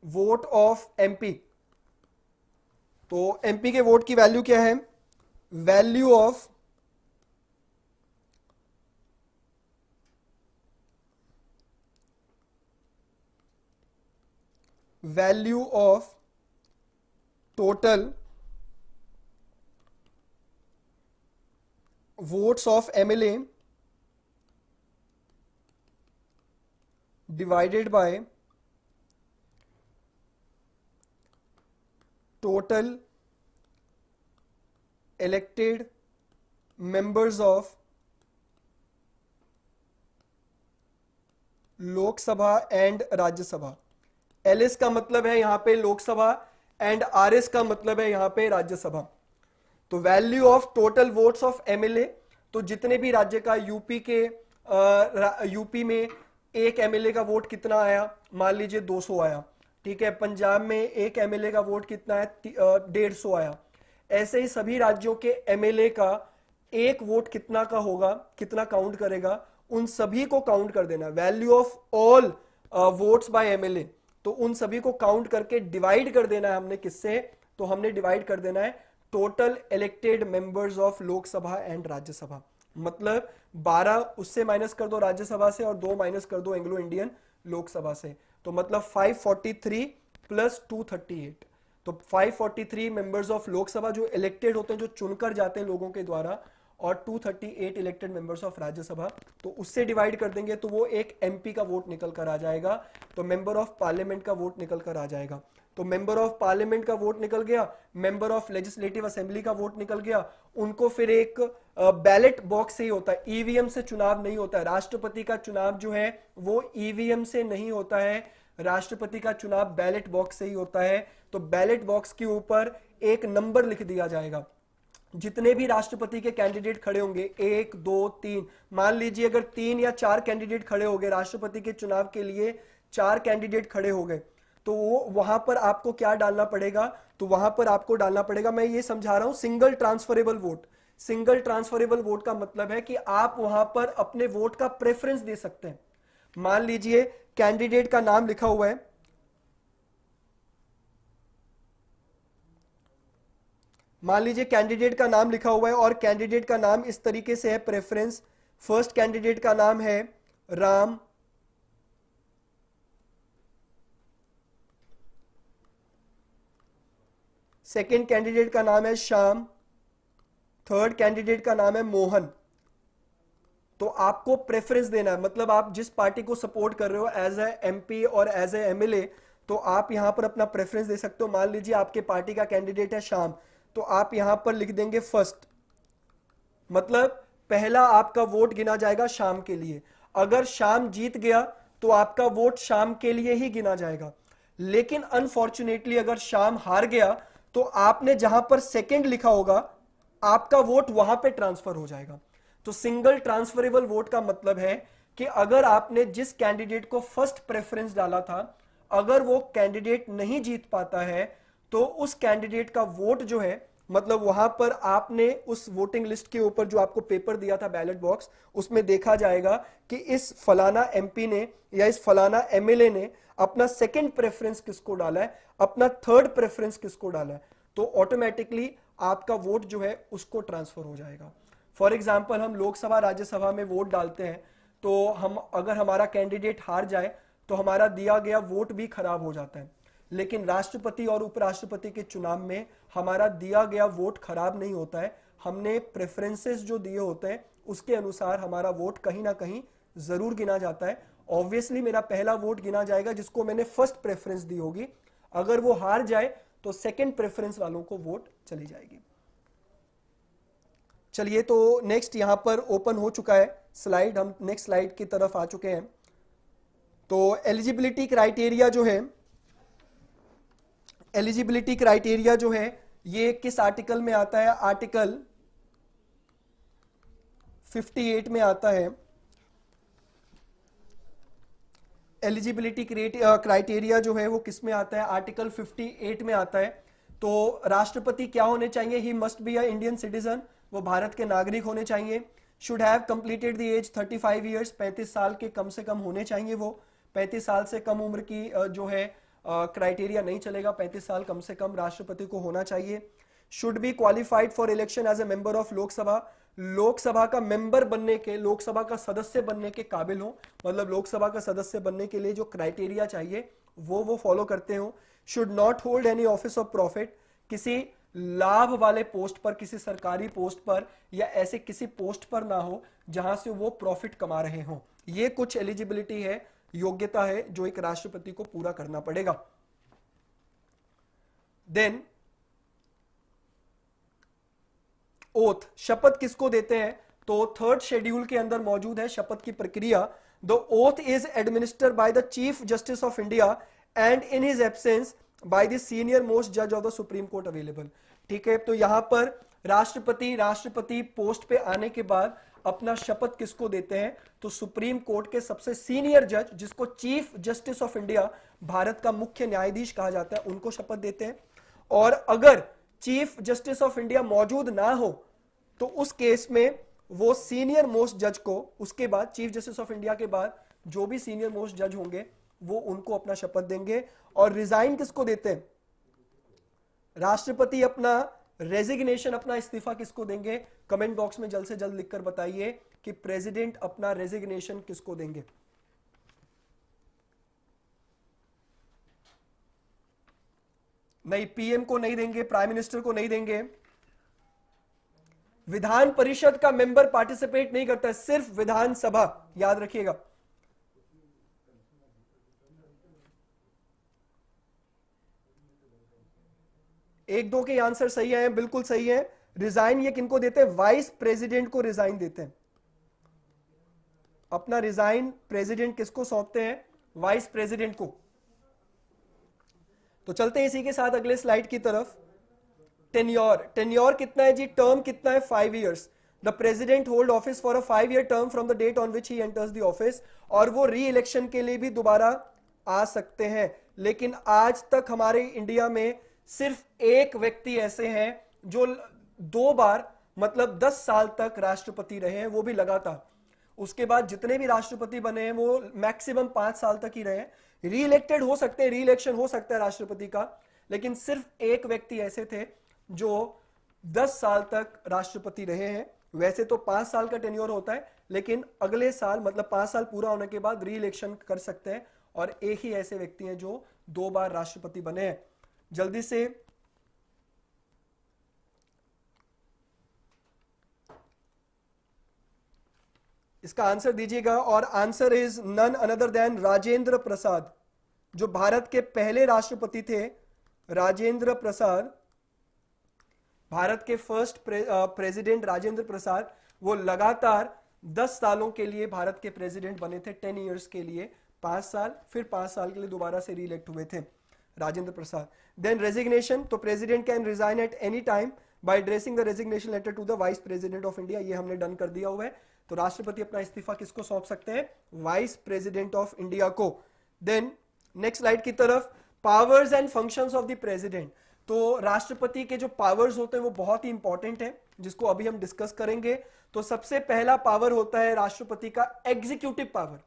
वोट ऑफ एमपी, तो एमपी के वोट की वैल्यू क्या है, value of total votes of MLA divided by total elected members of Lok Sabha and Rajya Sabha. LS का मतलब है यहां पे लोकसभा एंड आरएस का मतलब है यहां पे राज्यसभा। तो value of total votes of MLA, तो जितने भी राज्य का यूपी में एक एमएलए का वोट कितना आया, मान लीजिए 200 आया, ठीक है। पंजाब में एक एमएलए का वोट कितना है, 150 आया। ऐसे ही सभी राज्यों के एमएलए का एक वोट कितना का होगा, कितना काउंट करेगा, उन सभी को काउंट कर देना। Value of all votes by MLA, तो उन सभी को काउंट करके डिवाइड कर देना है हमने किससे, तो हमने डिवाइड कर देना है total elected members of Lok Sabha and Rajya Sabha. मतलब 12 उससे माइनस कर दो राज्यसभा से और 2 माइनस कर दो एंग्लो इंडियन लोकसभा से, तो मतलब 543 प्लस 238। तो 543 मेंबर्स ऑफ लोकसभा जो इलेक्टेड होते हैं, जो चुनकर जाते हैं लोगों के द्वारा, और 238 इलेक्टेड मेंबर्स ऑफ राज्यसभा, तो उससे डिवाइड कर देंगे तो वो एक एमपी का वोट निकल कर आ जाएगा। तो मेंबर ऑफ पार्लियामेंट का वोट निकल कर आ जाएगा। तो मेंबर ऑफ पार्लियामेंट का वोट निकल गया, मेंबर ऑफ लेजिस्लेटिव असेंबली का वोट निकल गया। उनको फिर एक बैलेट बॉक्स से ही होता है, ईवीएम से चुनाव नहीं होता है। राष्ट्रपति का चुनाव जो है वो ईवीएम से नहीं होता है, राष्ट्रपति का चुनाव बैलेट बॉक्स से ही होता है। तो बैलेट बॉक्स के ऊपर एक नंबर लिख दिया जाएगा। जितने भी राष्ट्रपति के कैंडिडेट खड़े होंगे, 1, 2, 3, मान लीजिए अगर 3 या 4 कैंडिडेट खड़े हो गए राष्ट्रपति के चुनाव के लिए, 4 कैंडिडेट खड़े हो गए, तो वो वहां पर आपको क्या डालना पड़ेगा, तो वहां पर आपको डालना पड़ेगा, मैं ये समझा रहा हूं, single transferable vote. Single transferable vote का मतलब है कि आप वहां पर अपने वोट का प्रेफरेंस दे सकते हैं। मान लीजिए कैंडिडेट का नाम लिखा हुआ है, मान लीजिए कैंडिडेट का नाम लिखा हुआ है और कैंडिडेट का नाम इस तरीके से है, प्रेफरेंस। फर्स्ट कैंडिडेट का नाम है राम, सेकंड कैंडिडेट का नाम है श्याम, थर्ड कैंडिडेट का नाम है मोहन। तो आपको प्रेफरेंस देना है, मतलब आप जिस पार्टी को सपोर्ट कर रहे हो एज ए एमपी और एज ए एमएलए, तो आप यहां पर अपना प्रेफरेंस दे सकते हो। मान लीजिए आपके पार्टी का कैंडिडेट है श्याम, तो आप यहां पर लिख देंगे फर्स्ट, मतलब पहला आपका वोट गिना जाएगा शाम के लिए। अगर शाम जीत गया तो आपका वोट शाम के लिए ही गिना जाएगा। लेकिन अनफॉर्चुनेटली अगर शाम हार गया तो आपने जहां पर सेकंड लिखा होगा आपका वोट वहां पे ट्रांसफर हो जाएगा। तो सिंगल ट्रांसफरेबल वोट का मतलब है कि अगर आपने जिस कैंडिडेट को फर्स्ट प्रेफरेंस डाला था, अगर वो कैंडिडेट नहीं जीत पाता है तो उस कैंडिडेट का वोट जो है मतलब वहां पर आपने उस वोटिंग लिस्ट के ऊपर जो आपको पेपर दिया था बैलेट बॉक्स, उसमें देखा जाएगा कि इस फलाना एमपी ने या इस फलाना एमएलए ने अपना सेकंड प्रेफरेंस किसको डाला है, अपना थर्ड प्रेफरेंस किसको डाला है, तो ऑटोमेटिकली आपका वोट जो है उसको ट्रांसफर हो जाएगा। फॉर एग्जाम्पल हम लोकसभा राज्यसभा में वोट डालते हैं, तो हम अगर हमारा कैंडिडेट हार जाए तो हमारा दिया गया वोट भी खराब हो जाता है। लेकिन राष्ट्रपति और उपराष्ट्रपति के चुनाव में हमारा दिया गया वोट खराब नहीं होता है। हमने प्रेफरेंसेस जो दिए होते हैं उसके अनुसार हमारा वोट कहीं ना कहीं जरूर गिना जाता है। ऑब्वियसली मेरा पहला वोट गिना जाएगा जिसको मैंने फर्स्ट प्रेफरेंस दी होगी, अगर वो हार जाए तो सेकंड प्रेफरेंस वालों को वोट चली जाएगी। चलिए, तो नेक्स्ट यहां पर ओपन हो चुका है स्लाइड, हम नेक्स्ट स्लाइड की तरफ आ चुके हैं। तो एलिजिबिलिटी क्राइटेरिया जो है, एलिजिबिलिटी क्राइटेरिया जो है ये किस आर्टिकल में आता है, आर्टिकल 58 में आता है। एलिजिबिलिटी क्राइटेरिया जो है वो किस में आता है, आर्टिकल 58 में आता है। तो राष्ट्रपति क्या होने चाहिए, he must be a Indian citizen, वो भारत के नागरिक होने चाहिए। Should have completed the age 35 years, 35 साल के कम से कम होने चाहिए वो। 35 साल से कम उम्र की जो है क्राइटेरिया नहीं चलेगा, 35 साल कम से कम राष्ट्रपति को होना चाहिए। Should be qualified for election as a member of Lok Sabha, Lok Sabha का मेंबर बनने के, लोकसभा का सदस्य बनने के काबिल हो, मतलब लोकसभा का सदस्य बनने के लिए जो क्राइटेरिया चाहिए वो फॉलो करते हो। Should not hold any office of profit, किसी लाभ वाले पोस्ट पर, किसी सरकारी पोस्ट पर या ऐसे किसी पोस्ट पर ना हो जहां से वो प्रॉफिट कमा रहे हो। ये कुछ एलिजिबिलिटी है, योग्यता है जो एक राष्ट्रपति को पूरा करना पड़ेगा। देन ओथ, शपथ किसको देते हैं, तो थर्ड शेड्यूल के अंदर मौजूद है शपथ की प्रक्रिया। The oath is administered by the chief justice of India and in his absence by the senior most जज of the supreme court available. ठीक है, तो यहां पर राष्ट्रपति पोस्ट पे आने के बाद अपना शपथ किसको देते हैं, तो सुप्रीम कोर्ट के सबसे सीनियर जज, जिसको chief justice of India, Bharat का मुख्य न्यायाधीश कहा जाता है, उनको शपथ देते हैं। और अगर चीफ जस्टिस ऑफ इंडिया मौजूद ना हो तो उस केस में वो सीनियर मोस्ट जज को, उसके बाद चीफ जस्टिस ऑफ इंडिया के बाद जो भी सीनियर मोस्ट जज होंगे वो उनको अपना शपथ देंगे। और रिजाइन किसको देते हैं, राष्ट्रपति अपना रेजिग्नेशन, अपना इस्तीफा किसको देंगे, कमेंट बॉक्स में जल्द से जल्द लिखकर बताइए कि प्रेसिडेंट अपना रेजिग्नेशन किसको देंगे। नहीं, पीएम को नहीं देंगे, प्राइम मिनिस्टर को नहीं देंगे। विधान परिषद का मेंबर पार्टिसिपेट नहीं करता है, सिर्फ विधानसभा, याद रखिएगा। एक दो के आंसर सही है, बिल्कुल सही है। रिजाइन ये किनको देते हैं, वाइस प्रेसिडेंट को रिजाइन देते हैं। अपना रिजाइन प्रेसिडेंट किसको सौंपते हैं, वाइस प्रेसिडेंट को। तो चलते हैं इसी के साथ अगले स्लाइड की तरफ। टेन्योर कितना है जी, टर्म कितना है, 5 years. The president hold office for a 5 year term from the date on which he enters the office, और वो री इलेक्शन के लिए भी दोबारा आ सकते हैं। लेकिन आज तक हमारे इंडिया में सिर्फ एक व्यक्ति ऐसे हैं जो 2 बार मतलब 10 साल तक राष्ट्रपति रहे हैं, वो भी लगातार। उसके बाद जितने भी राष्ट्रपति बने हैं वो मैक्सिमम 5 साल तक ही रहे हैं। री इलेक्टेड हो सकते हैं, री इलेक्शन हो सकता है राष्ट्रपति का, लेकिन सिर्फ एक व्यक्ति ऐसे थे जो 10 साल तक राष्ट्रपति रहे हैं। वैसे तो 5 साल का टेन्योर होता है, लेकिन अगले साल मतलब 5 साल पूरा होने के बाद री इलेक्शन कर सकते हैं। और एक ही ऐसे व्यक्ति हैं जो 2 बार राष्ट्रपति बने हैं। जल्दी से इसका आंसर दीजिएगा, और answer is none other than Rajendra Prasad, जो भारत के पहले राष्ट्रपति थे। राजेंद्र प्रसाद, भारत के फर्स्ट प्रेसिडेंट राजेंद्र प्रसाद, वो लगातार 10 सालों के लिए भारत के प्रेसिडेंट बने थे, 10 ईयर्स के लिए, 5 साल, फिर 5 साल के लिए दोबारा से री इलेक्ट हुए थे राजेंद्र प्रसाद। देन रेजिग्नेशन, तो president can resign at any time by addressing the resignation letter to the vice president of India, ये हमने डन कर दिया हुआ है। तो राष्ट्रपति अपना इस्तीफा किसको सौंप सकते हैं, वाइस प्रेसिडेंट ऑफ इंडिया को। देन नेक्स्ट स्लाइड की तरफ, powers and functions of the president. तो राष्ट्रपति के जो पावर्स होते हैं वो बहुत ही इंपॉर्टेंट है, जिसको अभी हम डिस्कस करेंगे। तो सबसे पहला पावर होता है राष्ट्रपति का एग्जीक्यूटिव पावर।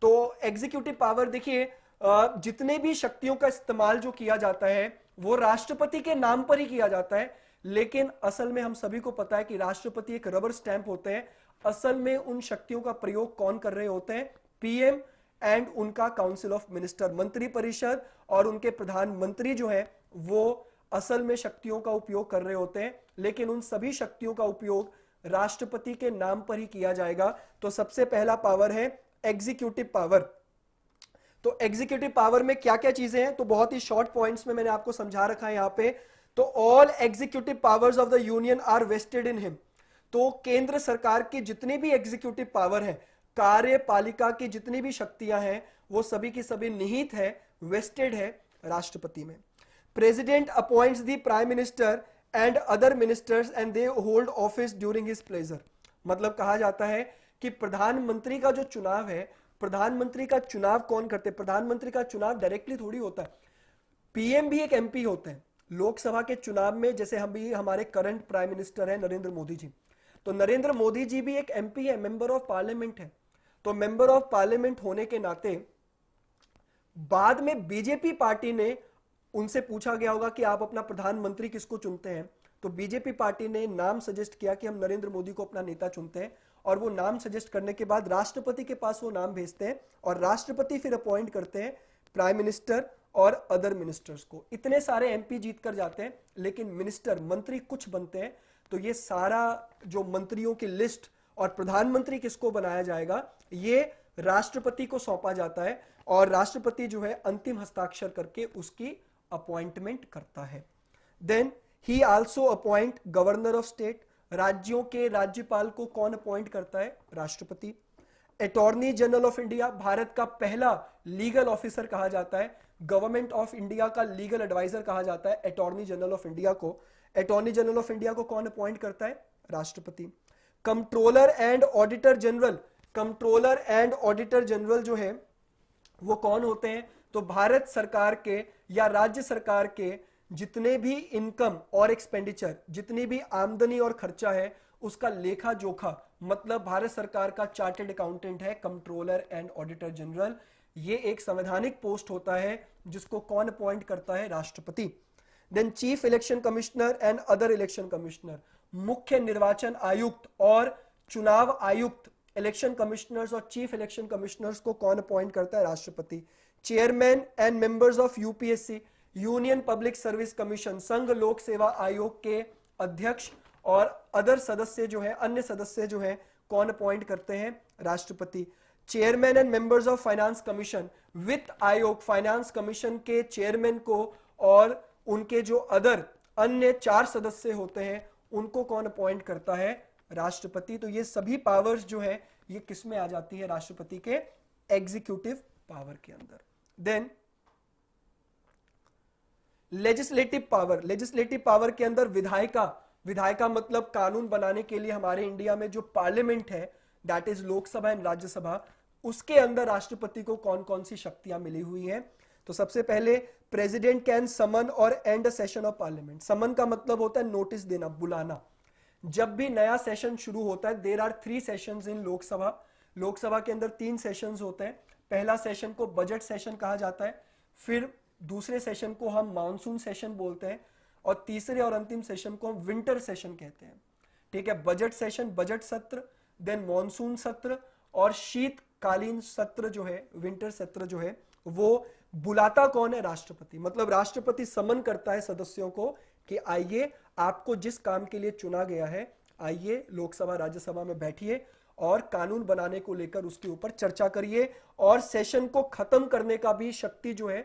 तो एग्जीक्यूटिव पावर देखिए, जितने भी शक्तियों का इस्तेमाल जो किया जाता है वो राष्ट्रपति के नाम पर ही किया जाता है, लेकिन असल में हम सभी को पता है कि राष्ट्रपति एक रबर स्टैंप होते हैं। असल में उन शक्तियों का प्रयोग कौन कर रहे होते हैं? पीएम एंड उनका काउंसिल ऑफ मिनिस्टर, मंत्री परिषद और उनके प्रधानमंत्री जो है वो असल में शक्तियों का उपयोग कर रहे होते हैं, लेकिन उन सभी शक्तियों का उपयोग राष्ट्रपति के नाम पर ही किया जाएगा। तो सबसे पहला पावर है एग्जीक्यूटिव पावर। तो एग्जीक्यूटिव पावर में क्या क्या चीजें हैं, तो बहुत ही शॉर्ट पॉइंट्स में मैंने आपको समझा रखा है यहां पे। तो all executive powers of the union are vested in him. तो केंद्र सरकार की जितनी भी एग्जीक्यूटिव पावर है, कार्यपालिका की जितनी भी शक्तियां हैं, वो सभी की सभी निहित है, वेस्टेड है राष्ट्रपति में। President appoints the prime minister and other ministers and they hold office during his pleasure. मतलब कहा जाता है कि प्रधानमंत्री का जो चुनाव है, प्रधानमंत्री का चुनाव कौन करते हैं? प्रधानमंत्री का चुनाव डायरेक्टली थोड़ी होता है, पीएम भी एक एमपी होते हैं। लोकसभा के चुनाव में जैसे हम भी, हमारे करंट प्राइम मिनिस्टर है नरेंद्र मोदी जी, तो नरेंद्र मोदी जी भी एक एमपी है, मेंबर ऑफ पार्लियामेंट है। तो मेंबर ऑफ पार्लियामेंट होने के नाते बाद में बीजेपी पार्टी ने, उनसे पूछा गया होगा कि आप अपना प्रधानमंत्री किसको चुनते हैं, तो बीजेपी पार्टी ने नाम सजेस्ट किया कि हम नरेंद्र मोदी को अपना नेता चुनते हैं। और वो नाम सजेस्ट करने के बाद राष्ट्रपति के पास वो नाम भेजते हैं और राष्ट्रपति फिर अपॉइंट करते हैं प्राइम मिनिस्टर और अदर मिनिस्टर्स को। इतने सारे एमपी जीत कर जाते हैं, लेकिन मिनिस्टर, मंत्री कुछ बनते हैं। तो ये सारा जो मंत्रियों की लिस्ट और प्रधानमंत्री किसको बनाया जाएगा, ये राष्ट्रपति को सौंपा जाता है और राष्ट्रपति जो है अंतिम हस्ताक्षर करके उसकी अपॉइंटमेंट करता है। Then he also appoint governor of state. राज्यों के राज्यपाल को कौन अपॉइंट करता है? राष्ट्रपति। Attorney general of India, Bharat का पहला लीगल ऑफिसर कहा जाता है, गवर्नमेंट ऑफ इंडिया का लीगल एडवाइजर कहा जाता है अटॉर्नी जनरल ऑफ इंडिया को। अटॉर्नी जनरल ऑफ इंडिया को कौन अपॉइंट करता है? राष्ट्रपति। Controller and auditor general, controller and auditor general जो है वो कौन होते हैं? तो भारत सरकार के या राज्य सरकार के जितने भी इनकम और एक्सपेंडिचर, जितनी भी आमदनी और खर्चा है, उसका लेखा जोखा, मतलब भारत सरकार का चार्टर्ड अकाउंटेंट है कंट्रोलर एंड ऑडिटर जनरल। ये एक संवैधानिक पोस्ट होता है जिसको कौन अपॉइंट करता है? राष्ट्रपति। Then chief election commissioner and other election commissioner, मुख्य निर्वाचन आयुक्त और चुनाव आयुक्त, इलेक्शन कमिश्नर्स और चीफ इलेक्शन कमिश्नर्स को कौन अपॉइंट करता है? राष्ट्रपति। Chairman and members of UPSC, union public service commission, संघ लोक सेवा आयोग के अध्यक्ष और अदर सदस्य जो है, अन्य सदस्य जो है, कौन अपॉइंट करते हैं? राष्ट्रपति। Chairman and members of finance commission, वित्त आयोग, फाइनेंस कमीशन के चेयरमैन को और उनके जो अदर अन्य 4 सदस्य होते हैं उनको कौन अपॉइंट करता है? राष्ट्रपति। तो ये सभी पावर्स जो है ये किस में आ जाती है? राष्ट्रपति के एग्जीक्यूटिव पावर के अंदर। Then legislative power, legislative power के अंदर विधायिका, विधायिका मतलब कानून बनाने के लिए हमारे इंडिया में जो पार्लियामेंट है, that is Lok Sabha and Rajya Sabha, उसके अंदर राष्ट्रपति को कौन कौन सी शक्तियां मिली हुई हैं? तो सबसे पहले प्रेसिडेंट कैन समन और एंड सेशन ऑफ पार्लियामेंट। समन का मतलब होता है नोटिस देना, बुलाना। जब भी नया सेशन शुरू होता है, there are 3 sessions in Lok Sabha. Lok Sabha के अंदर 3 सेशंस होते हैं। पहला सेशन को बजट सेशन कहा जाता है, फिर दूसरे सेशन को हम मानसून सेशन बोलते हैं और तीसरे और अंतिम सेशन को हम विंटर सेशन कहते हैं। ठीक है, बजट सेशन, बजट सत्र, देन मॉनसून सत्र और शीतकालीन सत्र जो है, विंटर सत्र जो है, वो बुलाता कौन है? राष्ट्रपति। मतलब राष्ट्रपति समन करता है सदस्यों को कि आइए, आपको जिस काम के लिए चुना गया है, आइए लोकसभा राज्यसभा में बैठिए और कानून बनाने को लेकर उसके ऊपर चर्चा करिए। और सेशन को खत्म करने का भी शक्ति जो है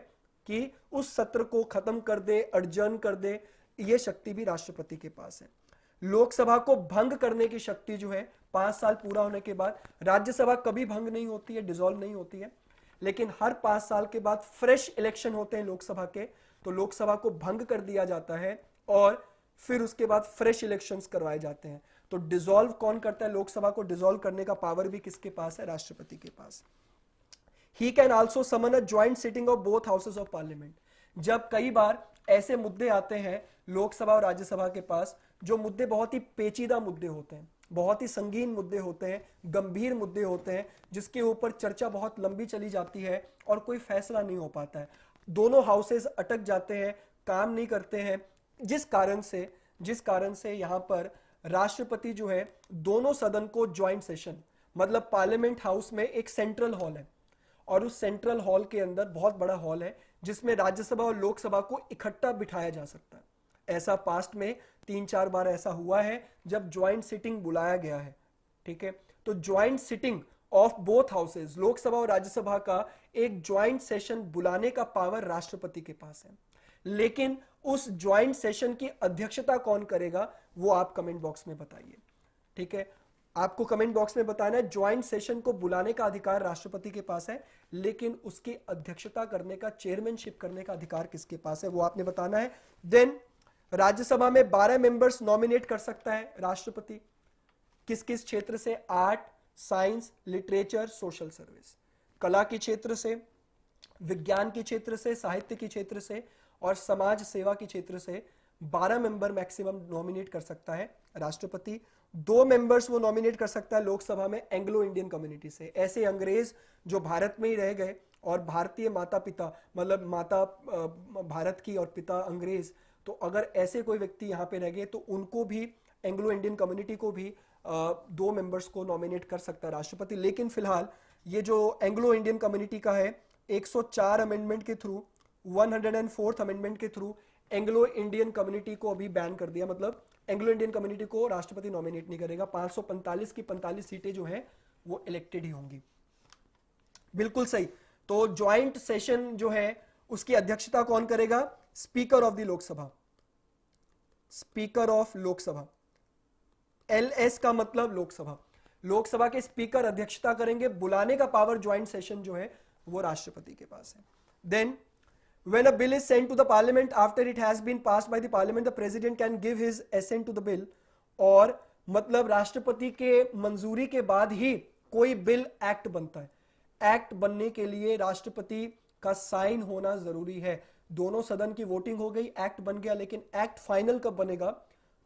कि उस सत्र को खत्म कर दे, अडजर्न कर दे, ये शक्ति भी राष्ट्रपति के पास है। लोकसभा को भंग करने की शक्ति जो है 5 साल पूरा होने के बाद, राज्यसभा कभी भंग नहीं होती है, डिसॉल्व नहीं होती है, लेकिन हर 5 साल के बाद फ्रेश इलेक्शन होते हैं लोकसभा के, तो लोकसभा को भंग कर दिया जाता है और फिर उसके बाद फ्रेश इलेक्शंस करवाए जाते हैं। तो डिसॉल्व कौन करता है? लोकसभा को डिसॉल्व करने का पावर भी किसके पास है? राष्ट्रपति के पास। He can also summon a joint sitting of both houses of parliament. जब कई बार ऐसे मुद्दे आते हैं लोकसभा और राज्यसभा के पास, जो मुद्दे बहुत ही पेचीदा मुद्दे होते हैं, बहुत ही संगीन मुद्दे होते हैं, गंभीर मुद्दे होते हैं, जिसके ऊपर चर्चा बहुत लंबी चली जाती है और कोई फैसला नहीं हो पाता है। दोनों हाउसेस अटक जाते हैं, काम नहीं करते हैं, जिस कारण से यहां पर राष्ट्रपति जो है दोनों सदन को ज्वाइंट सेशन, मतलब पार्लियामेंट हाउस में एक सेंट्रल हॉल है और उस सेंट्रल हॉल के अंदर बहुत बड़ा हॉल है जिसमें राज्यसभा और लोकसभा को इकट्ठा बिठाया जा सकता है। ऐसा पास्ट में 3-4 बार ऐसा हुआ है जब ज्वाइंट सिटिंग बुलाया गया है। ठीक है, तो joint sitting of both houses, Lok Sabha और राज्यसभा का एक ज्वाइंट सेशन बुलाने का पावर राष्ट्रपति के पास है। लेकिन उस ज्वाइंट सेशन की अध्यक्षता कौन करेगा वो आप कमेंट बॉक्स में बताइए। ठीक है, आपको कमेंट बॉक्स में बताना है। ज्वाइंट सेशन को बुलाने का अधिकार राष्ट्रपति के पास है, लेकिन उसकी अध्यक्षता करने का, चेयरमैनशिप करने का अधिकार किसके पास है वो आपने बताना है। देन राज्यसभा में 12 मेंबर्स नॉमिनेट कर सकता है राष्ट्रपति। किस किस क्षेत्र से? Art, science, literature, social service, कला के क्षेत्र से, विज्ञान के क्षेत्र से, साहित्य के क्षेत्र से और समाज सेवा के क्षेत्र से 12 मेंबर मैक्सिमम नॉमिनेट कर सकता है राष्ट्रपति। 2 मेंबर्स वो नॉमिनेट कर सकता है लोकसभा में एंग्लो इंडियन कम्युनिटी से, ऐसे अंग्रेज जो भारत में ही रह गए और भारतीय माता पिता, मतलब माता भारत की और पिता अंग्रेज, तो अगर ऐसे कोई व्यक्ति यहाँ पे रह गए तो उनको भी, एंग्लो इंडियन कम्युनिटी को भी 2 मेंबर्स को नॉमिनेट कर सकता है राष्ट्रपति। लेकिन फिलहाल ये जो एंग्लो इंडियन कम्युनिटी का है, 104 अमेंडमेंट के थ्रू, 104th अमेंडमेंट के थ्रू एंग्लो इंडियन कम्युनिटी को अभी बैन कर दिया, मतलब एंग्लो इंडियन कम्युनिटी को राष्ट्रपति नॉमिनेट नहीं करेगा। 545 की 45 सीटें जो हैं वो इलेक्टेड ही होंगी। बिल्कुल सही। तो ज्वाइंट सेशन जो है उसकी अध्यक्षता कौन करेगा? Speaker of the Lok Sabha, speaker of Lok Sabha, LS का मतलब लोकसभा। लोकसभा के स्पीकर अध्यक्षता करेंगे। बुलाने का पावर ज्वाइंट सेशन जो है वो राष्ट्रपति के पास है। Then when a bill is sent to the parliament after it has been passed by the parliament, the president can give his assent to the bill, और मतलब राष्ट्रपति के मंजूरी के बाद ही कोई बिल एक्ट बनता है। एक्ट बनने के लिए राष्ट्रपति का साइन होना जरूरी है। दोनों सदन की वोटिंग हो गई, एक्ट बन गया, लेकिन एक्ट फाइनल कब बनेगा?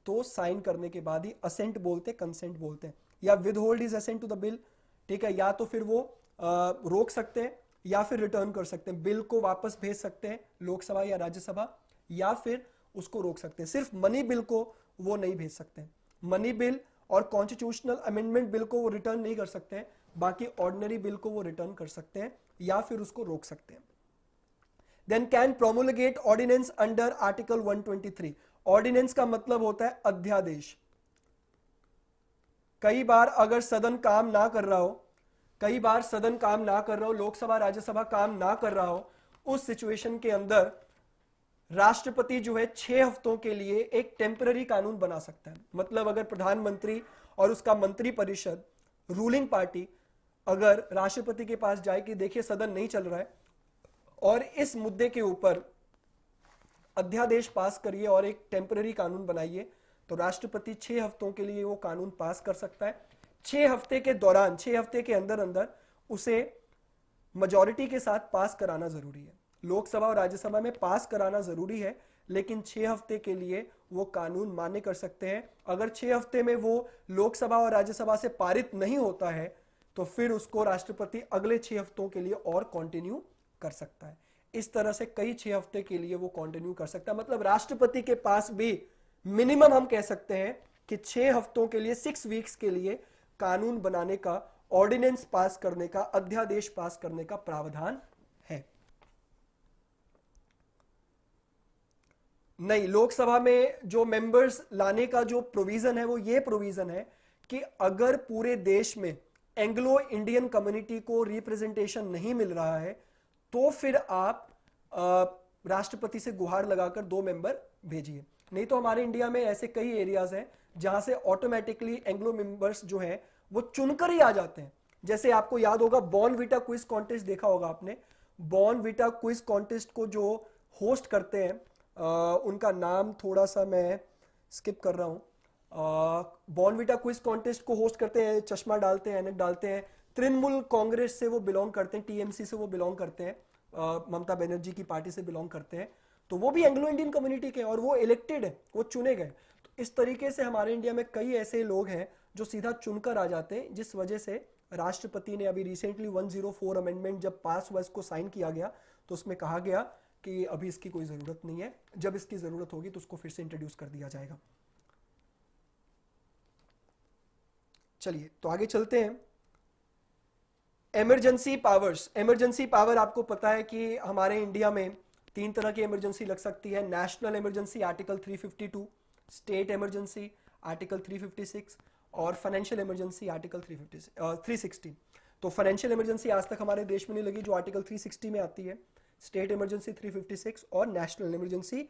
तो साइन करने के बाद ही। असेंट बोलते, कंसेंट बोलते हैं, या withhold is assent to the bill. ठीक है, या तो फिर वो रोक सकते हैं या फिर रिटर्न कर सकते हैं, बिल को वापस भेज सकते हैं लोकसभा या राज्यसभा, या फिर उसको रोक सकते हैं। सिर्फ मनी बिल को वो नहीं भेज सकते हैं। मनी बिल और कॉन्स्टिट्यूशनल अमेंडमेंट बिल को वो रिटर्न नहीं कर सकते हैं, बाकी ऑर्डिनरी बिल को वो रिटर्न कर सकते हैं या फिर उसको रोक सकते हैं। Then can promulgate ordinance under article 123। Ordinance का मतलब होता है अध्यादेश। कई बार अगर सदन काम ना कर रहा हो, कई बार सदन काम ना कर रहा हो, लोकसभा राज्यसभा काम ना कर रहा हो, उस सिचुएशन के अंदर राष्ट्रपति जो है 6 हफ्तों के लिए एक टेम्पररी कानून बना सकता है। मतलब अगर प्रधानमंत्री और उसका मंत्री परिषद, रूलिंग पार्टी, अगर राष्ट्रपति के पास जाए कि देखिए सदन नहीं चल रहा है और इस मुद्दे के ऊपर अध्यादेश पास करिए और एक टेम्पररी कानून बनाइए, तो राष्ट्रपति 6 हफ्तों के लिए वो कानून पास कर सकता है। 6 हफ्ते के दौरान, 6 हफ्ते के अंदर अंदर उसे मेजॉरिटी के साथ पास कराना जरूरी है। लोकसभा और राज्यसभा में पास कराना जरूरी है, लेकिन 6 हफ्ते के लिए वो कानून मान्य कर सकते हैं। अगर 6 हफ्ते में वो लोकसभा और राज्यसभा से पारित नहीं होता है तो फिर उसको राष्ट्रपति अगले 6 हफ्तों के लिए और कंटिन्यू कर सकता है। इस तरह से कई 6 हफ्ते के लिए वो कंटिन्यू कर सकता है। मतलब राष्ट्रपति के पास भी मिनिमम हम कह सकते हैं कि 6 हफ्तों के लिए, 6 वीक्स के लिए कानून बनाने का, ऑर्डिनेंस पास करने का, अध्यादेश पास करने का प्रावधान है। नहीं, लोकसभा में जो मेंबर्स लाने का जो प्रोविजन है वो ये प्रोविजन है कि अगर पूरे देश में एंग्लो इंडियन कम्युनिटी को रिप्रेजेंटेशन नहीं मिल रहा है तो फिर आप राष्ट्रपति से गुहार लगाकर 2 मेंबर भेजिए। नहीं तो हमारे इंडिया में ऐसे कई एरियाज हैं जहां से ऑटोमेटिकली एंग्लो मेंबर्स जो हैं वो चुनकर ही आ जाते हैं। जैसे आपको याद होगा बॉर्नविटा क्विज कॉन्टेस्ट देखा होगा आपने। बॉर्नविटा क्विज कॉन्टेस्ट को जो होस्ट करते हैं, उनका नाम थोड़ा सा मैं स्किप कर रहा हूं। बॉर्नविटा क्विज कॉन्टेस्ट को होस्ट करते हैं, चश्मा डालते हैं, ऐनक डालते हैं, तृणमूल कांग्रेस से वो बिलोंग करते हैं, TMC से वो बिलोंग करते हैं, ममता बनर्जी की पार्टी से बिलोंग करते हैं। तो वो भी एंग्लो इंडियन कम्युनिटी के और वो इलेक्टेड है, वो चुने गए। तो इस तरीके से हमारे इंडिया में कई ऐसे लोग हैं जो सीधा चुनकर आ जाते हैं, जिस वजह से राष्ट्रपति ने अभी रिसेंटली 104 अमेंडमेंट जब पास हुआ, इसको साइन किया गया, तो उसमें कहा गया कि अभी इसकी कोई जरूरत नहीं है, जब इसकी जरूरत होगी तो उसको फिर से इंट्रोड्यूस कर दिया जाएगा। चलिए तो आगे चलते हैं। Emergency powers. इमरजेंसी पावर आपको पता है कि हमारे इंडिया में 3 तरह की इमरजेंसी लग सकती है। National emergency article 352, state emergency article 356 और फाइनेंशियल इमरजेंसी आर्टिकल 360। तो फाइनेंशियल इमरजेंसी आज तक हमारे देश में नहीं लगी, जो आर्टिकल 360 में आती है। स्टेट इमरजेंसी 356 और नेशनल इमरजेंसी,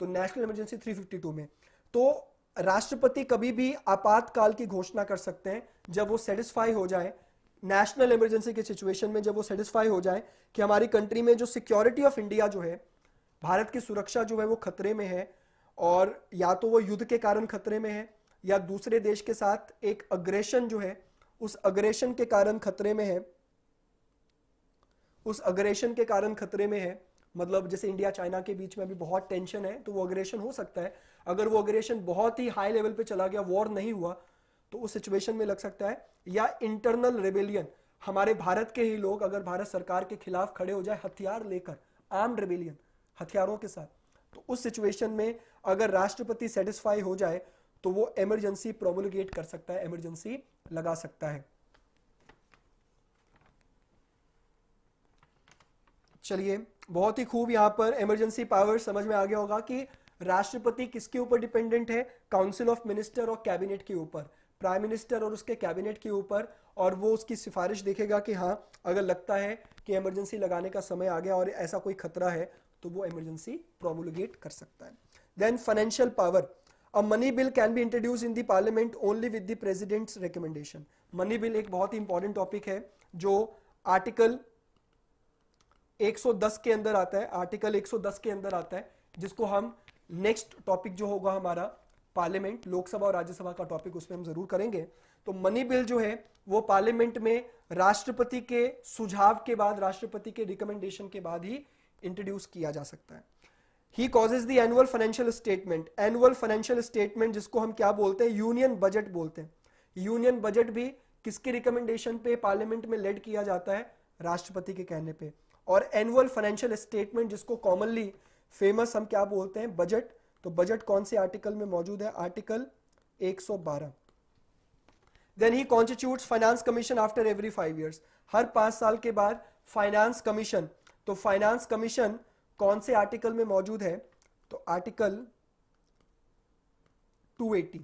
तो नेशनल इमरजेंसी 352 में। तो राष्ट्रपति कभी भी आपातकाल की घोषणा कर सकते हैं जब वो सेटिस्फाई हो जाए, नेशनल इमरजेंसी के सिचुएशन में जब वो सेटिस्फाई हो जाए कि हमारी कंट्री में जो सिक्योरिटी ऑफ इंडिया जो है, भारत की सुरक्षा जो है वो खतरे में है, और या तो वो युद्ध के कारण खतरे में है या दूसरे देश के साथ एक अग्रेशन जो है उस अग्रेशन के कारण खतरे में है, उस अग्रेशन के कारण खतरे में है। मतलब जैसे इंडिया चाइना के बीच में अभी बहुत टेंशन है, तो वो अग्रेशन हो सकता है। अगर वो अग्रेशन बहुत ही हाई लेवल पे चला गया, वॉर नहीं हुआ, तो उस सिचुएशन में लग सकता है। या इंटरनल रेबेलियन, हमारे भारत के ही लोग अगर भारत सरकार के खिलाफ खड़े हो जाए हथियार लेकर, आर्म्ड रेबेलियन हथियारों के साथ, तो उस सिचुएशन में अगर राष्ट्रपति सेटिस्फाई हो जाए तो वो इमरजेंसी प्रोमुलगेट कर सकता है, इमरजेंसी लगा सकता है। चलिए बहुत ही खूब, यहां पर इमरजेंसी पावर समझ में आ गया होगा कि राष्ट्रपति किसके ऊपर डिपेंडेंट है, काउंसिल ऑफ मिनिस्टर और कैबिनेट के ऊपर, प्राइम मिनिस्टर और उसके कैबिनेट के ऊपर, और वो उसकी सिफारिश देखेगा कि हाँ अगर लगता है कि इमरजेंसी लगाने का समय आ गया और ऐसा कोई खतरा है तो वो इमरजेंसी प्रोमुलगेट कर सकता है। Then financial power. A money bill can be introduce in the parliament only with the president's recommendation. Money bill एक बहुत ही इंपॉर्टेंट टॉपिक है जो आर्टिकल 110 के अंदर आता है, आर्टिकल 110 के अंदर आता है, जिसको हम नेक्स्ट टॉपिक जो होगा हमारा पार्लियामेंट, लोकसभा और राज्यसभा का टॉपिक, उसमें हम जरूर करेंगे। तो मनी बिल जो है वो पार्लियामेंट में राष्ट्रपति के सुझाव के बाद, राष्ट्रपति के रिकमेंडेशन के बाद ही इंट्रोड्यूस किया जा सकता है। He causes the annual financial statement. Annual financial statement जिसको हम क्या बोलते हैं, यूनियन बजट बोलते हैं। यूनियन बजट भी किसके रिकमेंडेशन पे पार्लियामेंट में लेड किया जाता है, राष्ट्रपति के कहने पे। और एनुअल फाइनेंशियल स्टेटमेंट जिसको कॉमनली फेमस हम क्या बोलते हैं, बजट। तो बजट कौन से आर्टिकल में मौजूद है, article 112। Then he constitutes finance commission after every 5 years. हर 5 साल के बाद फाइनेंस कमीशन। तो फाइनेंस कमीशन कौन से आर्टिकल में मौजूद है, तो आर्टिकल 280।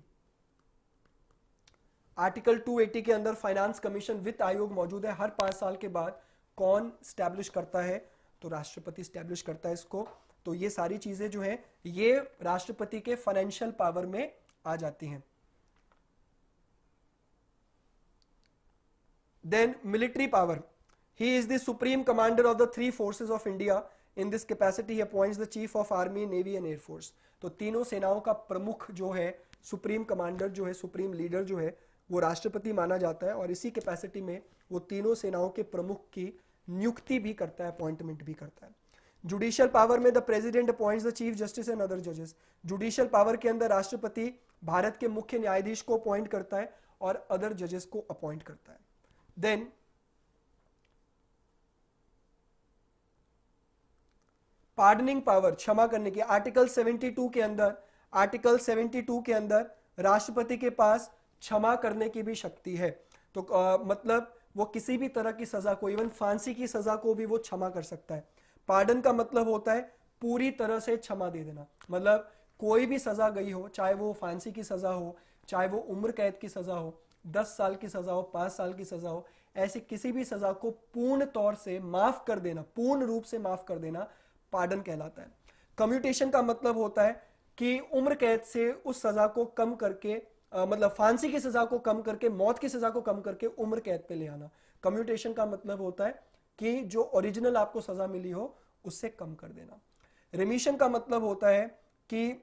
आर्टिकल 280 के अंदर फाइनेंस कमीशन वित्त आयोग मौजूद है। हर 5 साल के बाद कौन स्टैब्लिश करता है, तो राष्ट्रपति स्टैब्लिश करता है इसको। तो ये सारी चीजें जो हैं ये राष्ट्रपति के फाइनेंशियल पावर में आ जाती हैं। Then military power. He is the supreme commander of the 3 forces of India. In this capacity he appoints the chief of army, navy and air force. तो तीनों सेनाओं का प्रमुख जो है, सुप्रीम कमांडर जो है, सुप्रीम लीडर जो है, वो राष्ट्रपति माना जाता है। और इसी कैपेसिटी में वो तीनों सेनाओं के प्रमुख की नियुक्ति भी करता है, अपॉइंटमेंट भी करता है। जुडिशियल पावर में the president appoints the chief justice and other जजेस। जुडिशियल पावर के अंदर राष्ट्रपति भारत के मुख्य न्यायाधीश को अपॉइंट करता है और अदर जजेस को अपॉइंट करता है। देन पार्डनिंग पावर, क्षमा करने की। आर्टिकल 72 के अंदर, आर्टिकल 72 के अंदर राष्ट्रपति के पास क्षमा करने की भी शक्ति है। तो मतलब वो किसी भी तरह की सजा को, इवन फांसी की सजा को भी वो क्षमा कर सकता है। पार्डन का मतलब होता है पूरी तरह से क्षमा दे देना। मतलब कोई भी सजा गई हो, चाहे वो फांसी की सजा हो, चाहे वो उम्र कैद की सजा हो, 10 साल की सजा हो, 5 साल की सजा हो, ऐसी किसी भी सजा को पूर्ण तौर से माफ कर देना, पूर्ण रूप से माफ कर देना पार्डन कहलाता है। कम्यूटेशन का मतलब होता है कि उम्र कैद से उस सजा को कम करके, मतलब फांसी की सजा को कम करके, मौत की सजा को कम करके उम्र कैद पे ले आना। कम्यूटेशन का मतलब होता है कि जो ओरिजिनल आपको सजा मिली हो उससे कम कर देना। रिमिशन का मतलब होता है कि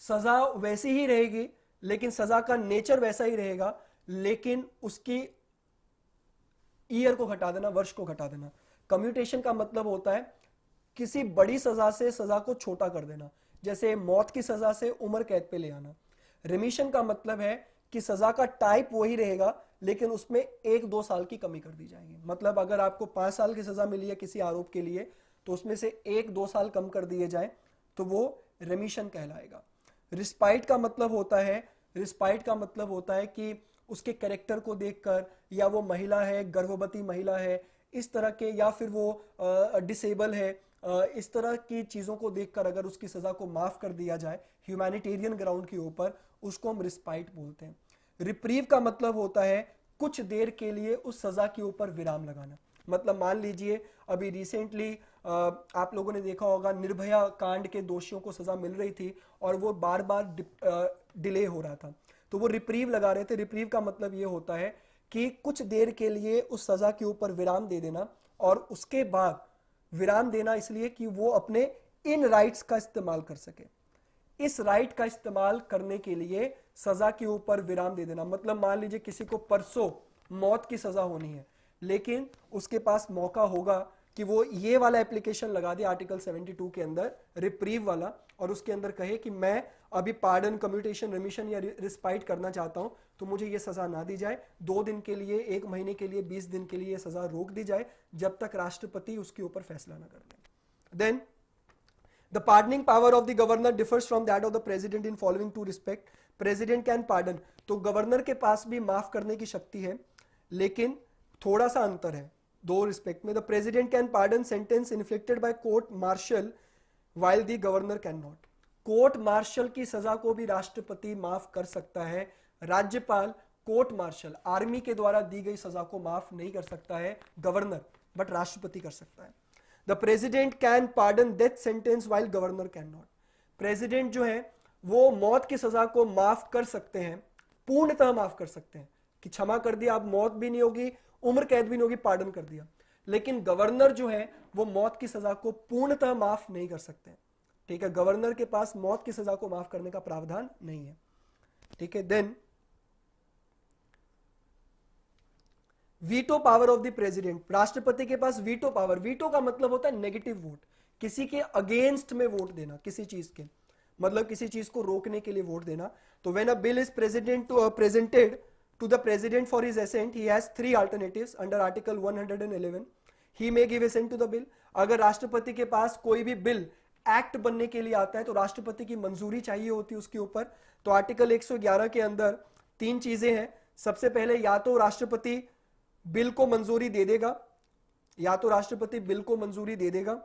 सजा वैसी ही रहेगी, लेकिन सजा का नेचर वैसा ही रहेगा, लेकिन उसकी ईयर को घटा देना, वर्ष को घटा देना। कम्यूटेशन का मतलब होता है किसी बड़ी सजा से सजा को छोटा कर देना, जैसे मौत की सजा से उम्र कैद पे ले आना। रिमिशन का मतलब है कि सजा का टाइप वही रहेगा लेकिन उसमें 1-2 साल की कमी कर दी जाएगी। मतलब अगर आपको 5 साल की सजा मिली है किसी आरोप के लिए तो उसमें से 1-2 साल कम कर दिए जाए तो वो रिमिशन कहलाएगा। रिस्पाइट का मतलब होता है कि उसके कैरेक्टर को देखकर, या वो महिला है, गर्भवती महिला है, इस तरह के, या फिर वो डिसेबल है, इस तरह की चीजों को देखकर अगर उसकी सजा को माफ कर दिया जाए ह्यूमैनिटेरियन ग्राउंड के ऊपर, उसको हम रिस्पाइट बोलते हैं। रिप्रीव का मतलब होता है कुछ देर के लिए उस सजा के ऊपर विराम लगाना। मतलब मान लीजिए अभी रिसेंटली आप लोगों ने देखा होगा निर्भया कांड के दोषियों को सजा मिल रही थी और वो बार बार डिले हो रहा था, तो वो रिप्रीव लगा रहे थे। रिप्रीव का मतलब ये होता है कि कुछ देर के लिए उस सजा के ऊपर विराम दे देना, और उसके बाद विराम देना इसलिए कि वो अपने इन राइट्स का इस्तेमाल कर सके। इस राइट का इस्तेमाल करने के लिए सजा के ऊपर विराम दे देना। मतलब मान लीजिए किसी को परसों मौत की सजा होनी है लेकिन उसके पास मौका होगा कि वो ये वाला एप्लीकेशन लगा दे आर्टिकल 72 के अंदर, रिप्रीव वाला, और उसके अंदर कहे कि मैं अभी पार्डन, कम्यूटेशन, रिमिशन या रिस्पाइट करना चाहता हूं तो मुझे ये सजा ना दी जाए, 2 दिन के लिए, 1 महीने के लिए, 20 दिन के लिए ये सजा रोक दी जाए जब तक राष्ट्रपति उसके ऊपर फैसला ना कर ले। Then the pardoning power of the governor differs from that of the president in following two respect. President can pardon, तो गवर्नर के पास भी माफ करने की शक्ति है लेकिन थोड़ा सा अंतर है 2 रिस्पेक्ट में। The president can pardon sentence inflicted by court martial while the governor can not. Court martial की सजा को भी राष्ट्रपति माफ कर सकता है, राज्यपाल कोर्ट मार्शल आर्मी के द्वारा दी गई सजा को माफ नहीं कर सकता है गवर्नर, बट राष्ट्रपति कर सकता है। The president can pardon death sentence while governor can not. President जो है वो मौत की सजा को माफ कर सकते हैं, पूर्णतः माफ कर सकते हैं कि क्षमा कर दिया, अब मौत भी नहीं होगी, उम्र कैद भी नहीं होगी, पार्डन कर दिया। लेकिन गवर्नर जो है वो मौत की सजा को पूर्णतः माफ नहीं कर सकते। ठीक है, गवर्नर के पास मौत की सजा को माफ करने का प्रावधान नहीं है। ठीक है, then veto power of the president. राष्ट्रपति के पास वीटो पावर, वीटो का मतलब होता है नेगेटिव वोट, किसी के अगेंस्ट में वोट देना, किसी चीज के, मतलब किसी चीज को रोकने के लिए वोट देना। तो when a bill is presented to the president for his assent, he has 3 alternatives under article 111. he may give assent to the bill. अगर राष्ट्रपति के पास कोई भी बिल एक्ट बनने के लिए आता है तो राष्ट्रपति की मंजूरी चाहिए होती है उसके ऊपर। तो आर्टिकल 111 के अंदर 3 चीजें हैं। सबसे पहले या तो राष्ट्रपति बिल को मंजूरी दे देगा,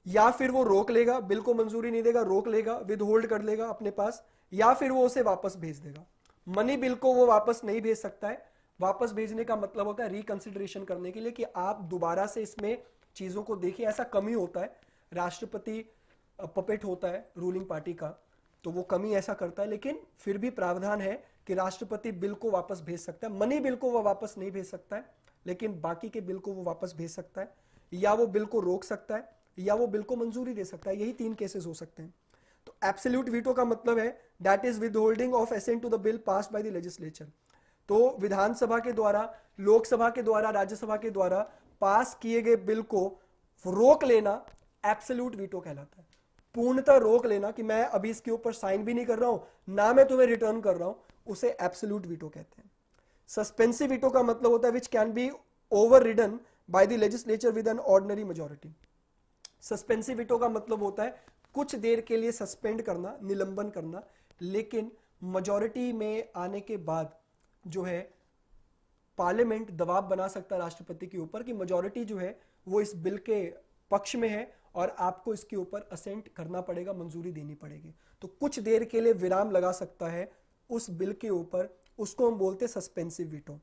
या फिर वो रोक लेगा, बिल को मंजूरी नहीं देगा, रोक लेगा, विद होल्ड कर लेगा अपने पास, या फिर वो उसे वापस भेज देगा। मनी बिल को वो वापस नहीं भेज सकता है। वापस भेजने का मतलब होता है रिकंसिडरेशन करने के लिए कि आप दोबारा से इसमें चीजों को देखिए। ऐसा कमी होता है, राष्ट्रपति पपेट होता है रूलिंग पार्टी का, तो वो कमी ऐसा करता है, लेकिन फिर भी प्रावधान है कि राष्ट्रपति बिल को वापस भेज सकता है। मनी बिल को वो वापस नहीं भेज सकता है, लेकिन बाकी के बिल को वो वापस भेज सकता है, या वो बिल को रोक सकता है, या वो बिल को मंजूरी दे सकता है। यही 3 केसेस हो सकते हैं। तो एब्सोल्यूट वीटो का मतलब है that is withholding of assent to the bill passed by the legislature. तो विधानसभा के द्वारा, लोकसभा के द्वारा, राज्यसभा के द्वारा पास किए गए बिल को रोक लेना एब्सोल्यूट वीटो कहलाता है। पूर्णतः रोक लेना कि मैं अभी इसके ऊपर साइन भी नहीं कर रहा हूं, ना मैं तुम्हें रिटर्न कर रहा हूं, उसे एब्सोल्यूट वीटो कहते हैं। सस्पेंसिव वीटो का मतलब होता है which can be over ridden bye the legislature with an ordinary majority. Suspensive veto का मतलब होता है कुछ देर के लिए सस्पेंड करना, निलंबन करना, लेकिन मेजॉरिटी में आने के बाद जो है पार्लियामेंट दबाव बना सकता है राष्ट्रपति के ऊपर कि मेजॉरिटी जो है वो इस बिल के पक्ष में है और आपको इसके ऊपर असेंट करना पड़ेगा, मंजूरी देनी पड़ेगी। तो कुछ देर के लिए विराम लगा सकता है उस बिल के ऊपर, उसको हम बोलते हैं सस्पेंसिव वीटो।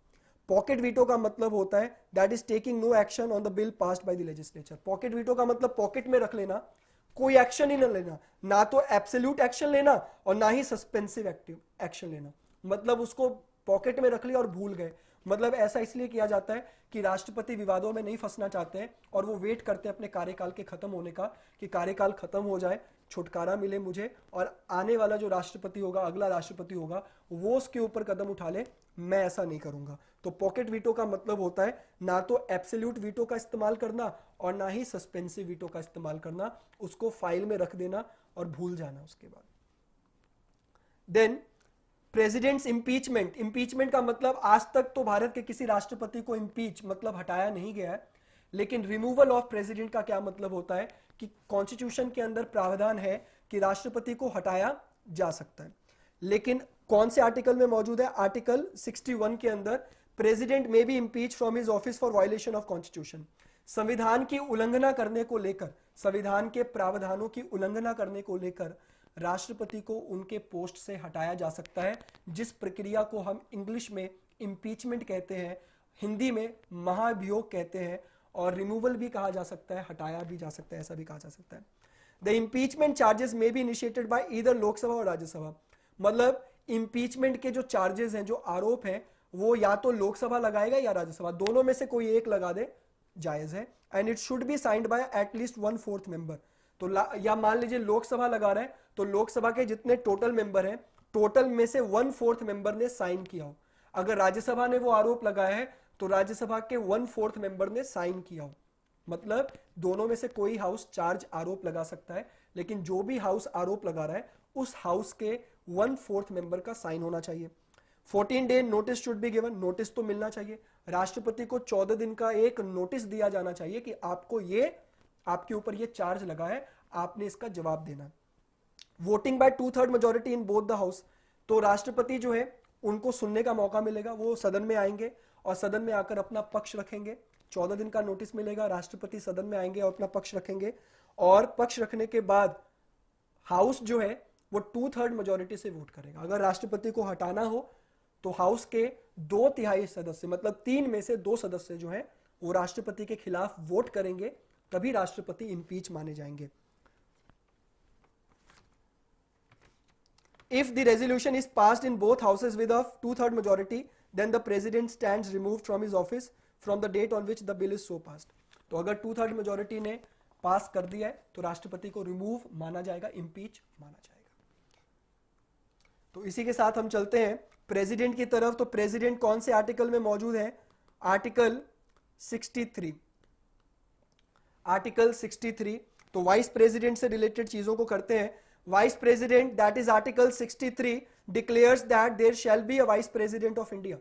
पॉकेट वीटो का मतलब होता है that is taking no action on the bill passed by the legislature. Pocket veto का मतलब पॉकेट में रख लेना, कोई एक्शन ही ना लेना, ना तो एब्सोल्यूट एक्शन लेना और ना ही सस्पेंसिव एक्शन लेना। मतलब उसको पॉकेट में रख लिया और भूल गए, मतलब ऐसा इसलिए किया जाता है कि राष्ट्रपति विवादों में नहीं फंसना चाहते हैं और वो वेट करते हैं अपने कार्यकाल के खत्म होने का, कि कार्यकाल खत्म हो जाए, छुटकारा मिले मुझे, और आने वाला जो राष्ट्रपति होगा, अगला राष्ट्रपति होगा, वो उसके ऊपर कदम उठा ले। मैं ऐसा नहीं करूंगा। तो पॉकेट वीटो का मतलब होता है ना तो एब्सोल्यूट वीटो का इस्तेमाल करना और ना ही सस्पेंसिव वीटो का इस्तेमाल करना, उसको फाइल में रख देना और भूल जाना उसके बाद। Then presidents impeachment. इम्पीचमेंट का मतलब आज तक तो भारत के किसी राष्ट्रपति को इम्पीच मतलब हटाया नहीं गया है, लेकिन रिमूवल ऑफ प्रेसिडेंट का क्या मतलब होता है कि कॉन्स्टिट्यूशन के अंदर प्रावधान है कि राष्ट्रपति को हटाया जा सकता है, लेकिन कौन से आर्टिकल में मौजूद है? आर्टिकल 61 के अंदर president may be impeach from his office for violation of constitution. संविधान की उल्लंघना करने को लेकर, संविधान के प्रावधानों की उल्लंघना करने को लेकर राष्ट्रपति को उनके पोस्ट से हटाया जा सकता है, जिस प्रक्रिया को हम इंग्लिश में इम्पीचमेंट कहते हैं, हिंदी में महाभियोग कहते हैं, और रिमूवल भी कहा जा सकता है, हटाया भी जा सकता है, ऐसा भी कहा जा सकता है। द इम्पीचमेंट चार्जेस में be initiated by either Lok Sabha और राज्यसभा। मतलब इम्पीचमेंट के जो चार्जेस हैं, जो आरोप हैं, वो या तो लोकसभा लगाएगा या राज्यसभा, दोनों में से कोई एक लगा दे, जायज है। And it should be signed by at least 1/4 member. तो या मान लीजिए लोकसभा लगा रहे हैं, तो लोकसभा के जितने टोटल मेंबर हैं, टोटल में से 1/4 मेंबर ने साइन किया हो। अगर राज्यसभा ने वो आरोप लगाया है तो राज्यसभा के 1/4 मेंबर ने साइन किया हो। मतलब दोनों में से कोई हाउस चार्ज आरोप लगा सकता है, लेकिन जो भी हाउस आरोप लगा रहा है उस हाउस के 1/4 मेंबर का साइन होना चाहिए। 14 day notice should be given. Notice तो मिलना चाहिए। राष्ट्रपति को 14 दिन का एक नोटिस दिया जाना चाहिए कि आपको ये, आपके ऊपर ये चार्ज लगा है, आपने इसका जवाब देना। Voting by 2/3 majority in both the house. तो राष्ट्रपति जो है उनको सुनने का मौका मिलेगा, वो सदन में आएंगे और सदन में आकर अपना पक्ष रखेंगे। 14 दिन का नोटिस मिलेगा, राष्ट्रपति सदन में आएंगे और अपना पक्ष रखेंगे, और पक्ष रखने के बाद हाउस जो है वो 2/3 मेजोरिटी से वोट करेगा। अगर राष्ट्रपति को हटाना हो तो हाउस के 2/3 सदस्य, मतलब 3 में से 2 सदस्य जो है वो राष्ट्रपति के खिलाफ वोट करेंगे, तभी राष्ट्रपति इम्पीच माने जाएंगे। If the resolution is passed in both houses with a 2/3 majority, then the president stands removed from his office from the date on which the bill is so passed. तो अगर 2/3 majority ने पास कर दिया है तो राष्ट्रपति को रिमूव माना जाएगा, इम्पीच माना जाएगा। तो इसी के साथ हम चलते हैं प्रेसिडेंट की तरफ। तो प्रेसिडेंट कौन से आर्टिकल में मौजूद है? आर्टिकल 63। आर्टिकल 63। तो वाइस प्रेसिडेंट से रिलेटेड चीजों को करते हैं। Vice president, that is article 63, declares that there shall be a vice president of India.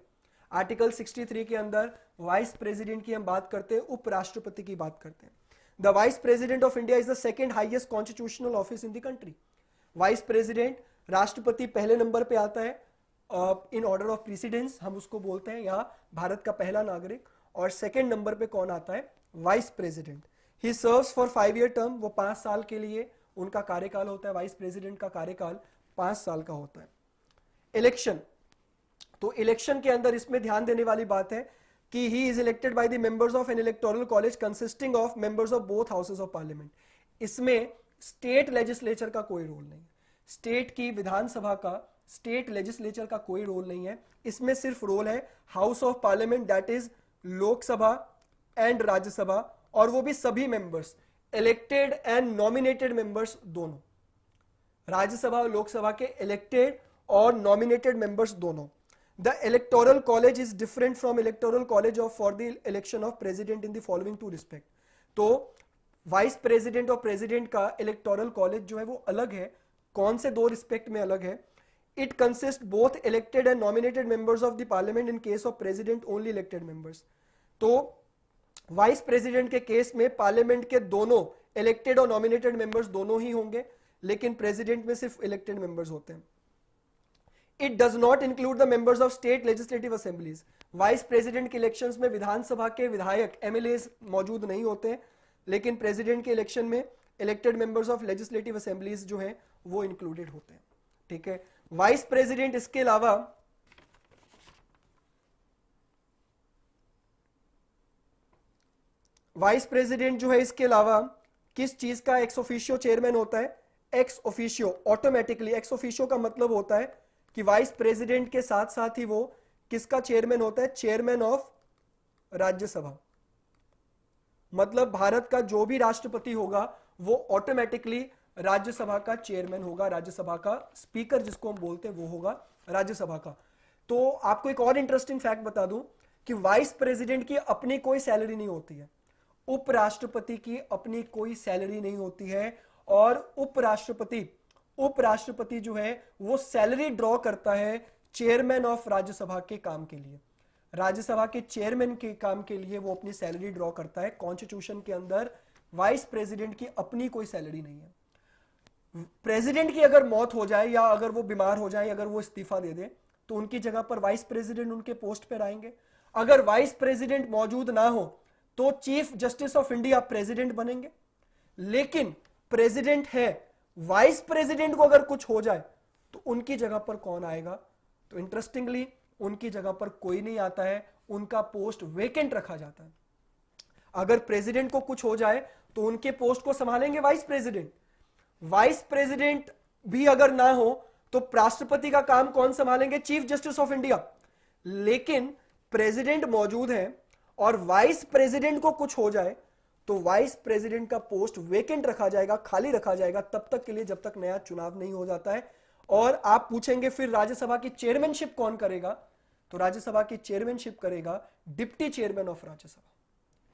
Article 63 के अंदर वाइस प्रेसिडेंट की हम बात करते हैं, उपराष्ट्रपति की बात करते हैं। The vice president of India is the second highest constitutional office in the country. Vice president, राष्ट्रपति पहले नंबर पे आता है इन ऑर्डर ऑफ प्रेसिडेंस, हम उसको बोलते हैं यहाँ भारत का पहला नागरिक। और सेकंड नंबर पे कौन आता है? Vice president. He serves for 5-year term. वो 5 साल के लिए उनका कार्यकाल होता है। वाइस प्रेसिडेंट का कार्यकाल 5 साल का होता है। इलेक्शन, तो इलेक्शन के अंदर इसमें ध्यान देने वाली बात है कि he is elected by the members of N electoral college consisting of members of both houses of parliament. इसमें स्टेट लेजिस्लेचर का कोई रोल नहीं है। स्टेट की विधानसभा का, स्टेट लेजिस्लेचर का कोई रोल नहीं है। इसमें सिर्फ रोल है house of parliament, that is Lok Sabha and Rajya Sabha, और वो भी सभी members, elected and nominated members दोनों। राज्यसभा और लोकसभा के इलेक्टेड और नॉमिनेटेड मेंबर्स दोनों। The electoral college is different from electoral college of for the election of president in the following 2 respect. तो वाइस प्रेसिडेंट और प्रेसिडेंट का इलेक्टोरल कॉलेज जो है वो अलग है। कौन से 2 रिस्पेक्ट में अलग है? It consist both elected and nominated members of the parliament, in case of president only elected members. तो वाइस प्रेसिडेंट के केस में पार्लियामेंट के दोनों इलेक्टेड और नॉमिनेटेड मेंबर्स दोनों ही होंगे, लेकिन प्रेसिडेंट में सिर्फ इलेक्टेड मेंबर्स होते हैं। It does not include the members of state legislative assemblies. Vice president के इलेक्शंस में विधानसभा के विधायक एमएलएज मौजूद नहीं होते, लेकिन प्रेसिडेंट के इलेक्शन में elected members of legislative assemblies जो है वो इंक्लूडेड होते हैं। ठीक है। वाइस प्रेसिडेंट इसके अलावा वाइस प्रेसिडेंट जो है इसके अलावा किस चीज का एक्स ऑफिशियो चेयरमैन होता है? Ex officio, automatically. Ex officio का मतलब होता है कि वाइस प्रेसिडेंट के साथ साथ ही वो किसका चेयरमैन होता है? Chairman of Rajya Sabha. मतलब भारत का जो भी राष्ट्रपति होगा वो ऑटोमेटिकली राज्यसभा का चेयरमैन होगा, राज्यसभा का स्पीकर जिसको हम बोलते हैं वो होगा राज्यसभा का। तो आपको एक और इंटरेस्टिंग फैक्ट बता दूं कि वाइस प्रेसिडेंट की अपनी कोई सैलरी नहीं होती है, उपराष्ट्रपति की अपनी कोई सैलरी नहीं होती है, और उपराष्ट्रपति जो है वो सैलरी ड्रॉ करता है चेयरमैन ऑफ राज्यसभा के काम के लिए। राज्यसभा के चेयरमैन के काम के लिए वो अपनी सैलरी ड्रॉ करता है। कॉन्स्टिट्यूशन के अंदर वाइस प्रेसिडेंट की अपनी कोई सैलरी नहीं है। प्रेसिडेंट की अगर मौत हो जाए या अगर वो बीमार हो जाए, अगर वो इस्तीफा दे दे, तो उनकी जगह पर वाइस प्रेसिडेंट उनके पोस्ट पर आएंगे। अगर वाइस प्रेसिडेंट मौजूद ना हो तो chief justice of India president बनेंगे। लेकिन प्रेसिडेंट है, वाइस प्रेसिडेंट को अगर कुछ हो जाए तो उनकी जगह पर कौन आएगा? तो इंटरेस्टिंगली उनकी जगह पर कोई नहीं आता है, उनका पोस्ट वेकेंट रखा जाता है। अगर प्रेसिडेंट को कुछ हो जाए तो उनके पोस्ट को संभालेंगे वाइस प्रेसिडेंट। वाइस प्रेसिडेंट भी अगर ना हो तो राष्ट्रपति का काम कौन संभालेंगे? Chief justice of India. लेकिन प्रेसिडेंट मौजूद है और वाइस प्रेसिडेंट को कुछ हो जाए तो वाइस प्रेसिडेंट का पोस्ट वेकेंट रखा जाएगा, खाली रखा जाएगा तब तक के लिए जब तक नया चुनाव नहीं हो जाता है। और आप पूछेंगे फिर राज्यसभा की चेयरमैनशिप कौन करेगा? तो राज्यसभा की चेयरमैनशिप करेगा deputy chairman of Rajya Sabha,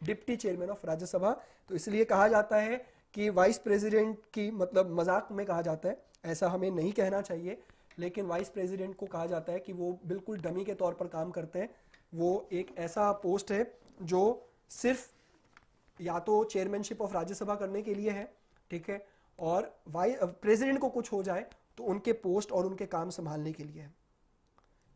deputy chairman of Rajya Sabha. तो इसलिए कहा जाता है कि वाइस प्रेसिडेंट की, मतलब मजाक में कहा जाता है, ऐसा हमें नहीं कहना चाहिए, लेकिन वाइस प्रेसिडेंट को कहा जाता है कि वो बिल्कुल डमी के तौर पर काम करते हैं। वो एक ऐसा पोस्ट है जो सिर्फ या तो चेयरमैनशिप ऑफ राज्यसभा करने के लिए है, ठीक है, और प्रेसिडेंट को कुछ हो जाए तो उनके पोस्ट और उनके काम संभालने के लिए है।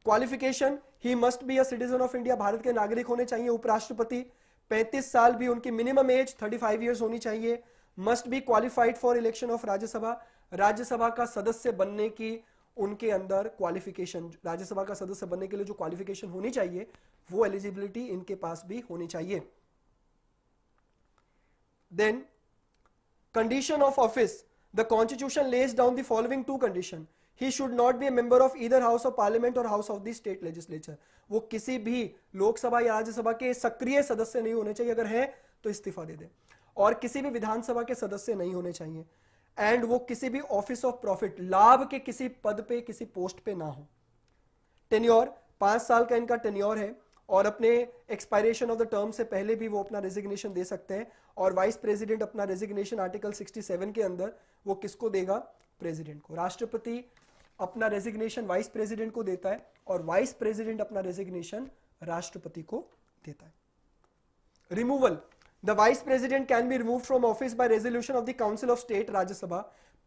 Qualification, he must be a citizen of India, Bharat के नागरिक होने चाहिए। उपराष्ट्रपति 35 साल भी उनकी मिनिमम एज 35 ईयर्स होनी चाहिए। Must be qualified for election of Rajya Sabha, Rajya Sabha का सदस्य बनने की उनके अंदर क्वालिफिकेशन, राज्यसभा का सदस्य बनने के लिए जो क्वालिफिकेशन होनी चाहिए वो एलिजिबिलिटी इनके पास भी होनी चाहिए। Then condition of office, the constitution lays down the following 2 condition. He should not be a member of either house of parliament और house of the state legislature. वो किसी भी लोकसभा या राज्यसभा के सक्रिय सदस्य नहीं होने चाहिए, अगर है तो इस्तीफा दे दे, और किसी भी विधानसभा के सदस्य नहीं होने चाहिए। एंड वो किसी भी ऑफिस ऑफ प्रॉफिट, लाभ के किसी पद पे, किसी पोस्ट पे ना हो। टेन्योर, 5 साल का इनका टेन्योर है और अपने एक्सपायरेशन ऑफ द टर्म से पहले भी वो अपना रेजिग्नेशन दे सकते हैं। और वाइस प्रेसिडेंट अपना रेजिग्नेशन आर्टिकल 67 के अंदर वो किसको देगा? प्रेसिडेंट को। राष्ट्रपति अपना रेजिग्नेशन वाइस प्रेसिडेंट को देता है और वाइस प्रेसिडेंट अपना रेजिग्नेशन राष्ट्रपति को देता है। Removal, the vice president can be removed from office by resolution of the council of state Rajya Sabha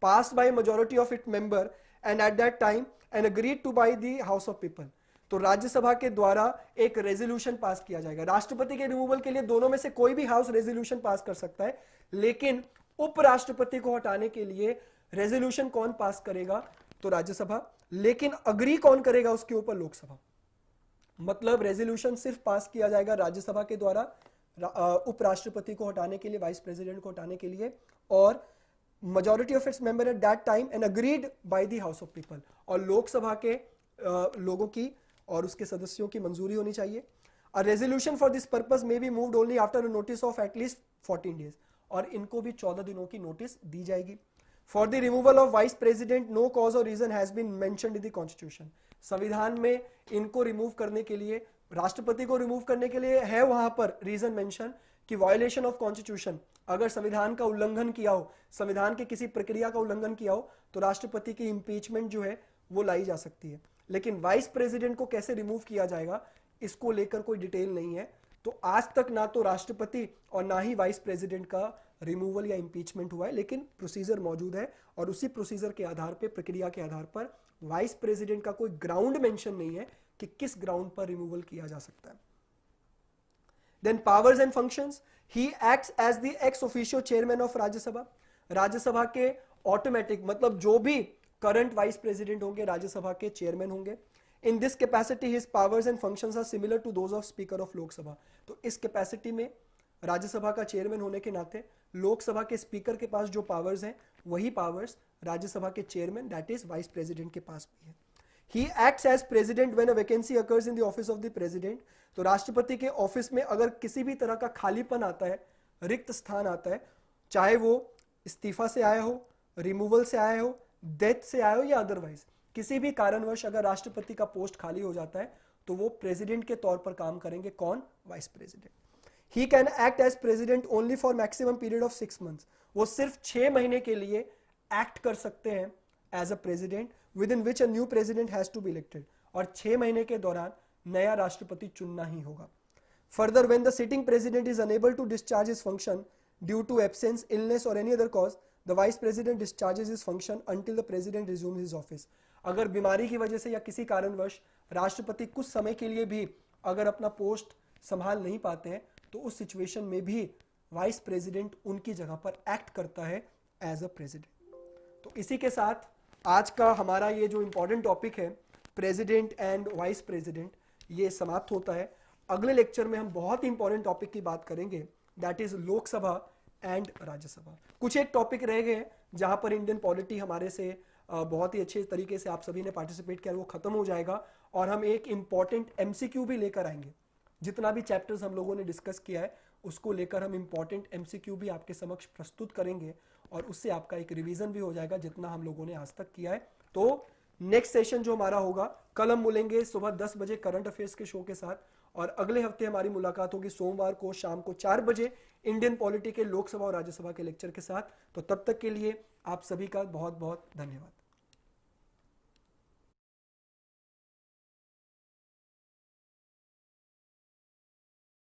passed by a majority of its member and at that time and agreed to by the house of people। तो राज्यसभा के द्वारा एक resolution pass किया जाएगा। राष्ट्रपति के removal के लिए दोनों में से कोई भी हाउस रेजोल्यूशन पास कर सकता है, लेकिन उपराष्ट्रपति को हटाने के लिए रेजोल्यूशन कौन पास करेगा? तो राज्यसभा। लेकिन अग्री कौन करेगा उसके ऊपर? लोकसभा। मतलब रेजोल्यूशन सिर्फ पास किया जाएगा राज्यसभा के द्वारा उपराष्ट्रपति को हटाने के लिए, वाइस प्रेसिडेंट को हटाने के लिए, और majority of its member at that time and agreed by the house of people, और लोकसभा के लोगों की और उसके सदस्यों की मंजूरी होनी चाहिए। A resolution for this purpose may be moved only after a notice of at least 14 days, और इनको भी 14 दिनों की नोटिस दी जाएगी। For the removal of vice president no cause or reason has been mentioned in the constitution। संविधान में इनको remove करने के लिए, राष्ट्रपति को रिमूव करने के लिए है वहां पर रीजन मेंशन कि वायोलेशन ऑफ कॉन्स्टिट्यूशन, अगर संविधान का उल्लंघन किया हो, संविधान की किसी प्रक्रिया का उल्लंघन किया हो तो राष्ट्रपति की इंपीचमेंट जो है वो लाई जा सकती है। लेकिन वाइस प्रेसिडेंट को कैसे रिमूव किया जाएगा इसको लेकर कोई डिटेल नहीं है। तो आज तक ना तो राष्ट्रपति और ना ही वाइस प्रेसिडेंट का रिमूवल या इंपीचमेंट हुआ है, लेकिन प्रोसीजर मौजूद है और उसी प्रोसीजर के आधार पर, प्रक्रिया के आधार पर वाइस प्रेसिडेंट का कोई ग्राउंड मेंशन नहीं है कि किस ग्राउंड पर रिमूवल किया जा सकता है। Then powers and functions, he acts as the ex officio chairman of Rajya Sabha. Rajya Sabha के ऑटोमेटिक, मतलब जो भी करंट वाइस प्रेसिडेंट होंगे राज्यसभा के चेयरमैन होंगे। In this capacity his powers and functions are similar to those of speaker of Lok Sabha. तो इस capacity में राज्यसभा का चेयरमैन होने के नाते लोकसभा के स्पीकर के पास जो पावर्स हैं वही पावर्स राज्यसभा के chairman that is vice president के पास भी है। He acts as president when a vacancy occurs in the office of the president. तो राष्ट्रपति के ऑफिस में अगर किसी भी तरह का खालीपन आता है, रिक्त स्थान आता है, चाहे वो इस्तीफा से आया हो, रिमूवल से आया हो, डेथ से आया हो या अदरवाइज किसी भी कारणवश अगर राष्ट्रपति का पोस्ट खाली हो जाता है तो वो प्रेसिडेंट के तौर पर काम करेंगे। कौन? Vice president. He can act as president only for maximum period of 6 months। वो सिर्फ 6 महीने के लिए एक्ट कर सकते हैं as a president within which a new president has to be elected, और 6 महीने के दौरान नया राष्ट्रपति चुनना ही होगा। Further, when the sitting president is unable to discharge his function due to absence, illness और any other cause, the vice president discharges his function until the president resumes his office. अगर बीमारी की वजह से या किसी कारणवश राष्ट्रपति कुछ समय के लिए भी अगर अपना पोस्ट संभाल नहीं पाते हैं तो उस सिचुएशन में भी वाइस प्रेसिडेंट उनकी जगह पर एक्ट करता है एज अ प्रेसिडेंट। तो इसी के साथ आज का हमारा ये जो इंपॉर्टेंट टॉपिक है प्रेसिडेंट एंड वाइस प्रेसिडेंट, ये समाप्त होता है। अगले लेक्चर में हम बहुत ही इंपॉर्टेंट टॉपिक की बात करेंगे, that is Lok Sabha and Rajya Sabha. कुछ एक टॉपिक रह गए जहां पर इंडियन पॉलिटी हमारे से बहुत ही अच्छे तरीके से आप सभी ने पार्टिसिपेट किया, वो खत्म हो जाएगा और हम एक इंपॉर्टेंट एमसीक्यू भी लेकर आएंगे। जितना भी चैप्टर्स हम लोगों ने डिस्कस किया है उसको लेकर हम इंपॉर्टेंट एमसीक्यू भी आपके समक्ष प्रस्तुत करेंगे और उससे आपका एक रिवीजन भी हो जाएगा जितना हम लोगों ने आज तक किया है। तो नेक्स्ट सेशन जो हमारा होगा, कल हम मिलेंगे सुबह 10 बजे करंट अफेयर्स के शो के साथ, और अगले हफ्ते हमारी मुलाकात होगी सोमवार को शाम को 4 बजे इंडियन पॉलिटी के लोकसभा और राज्यसभा के लेक्चर के साथ। तो तब तक के लिए आप सभी का बहुत बहुत धन्यवाद।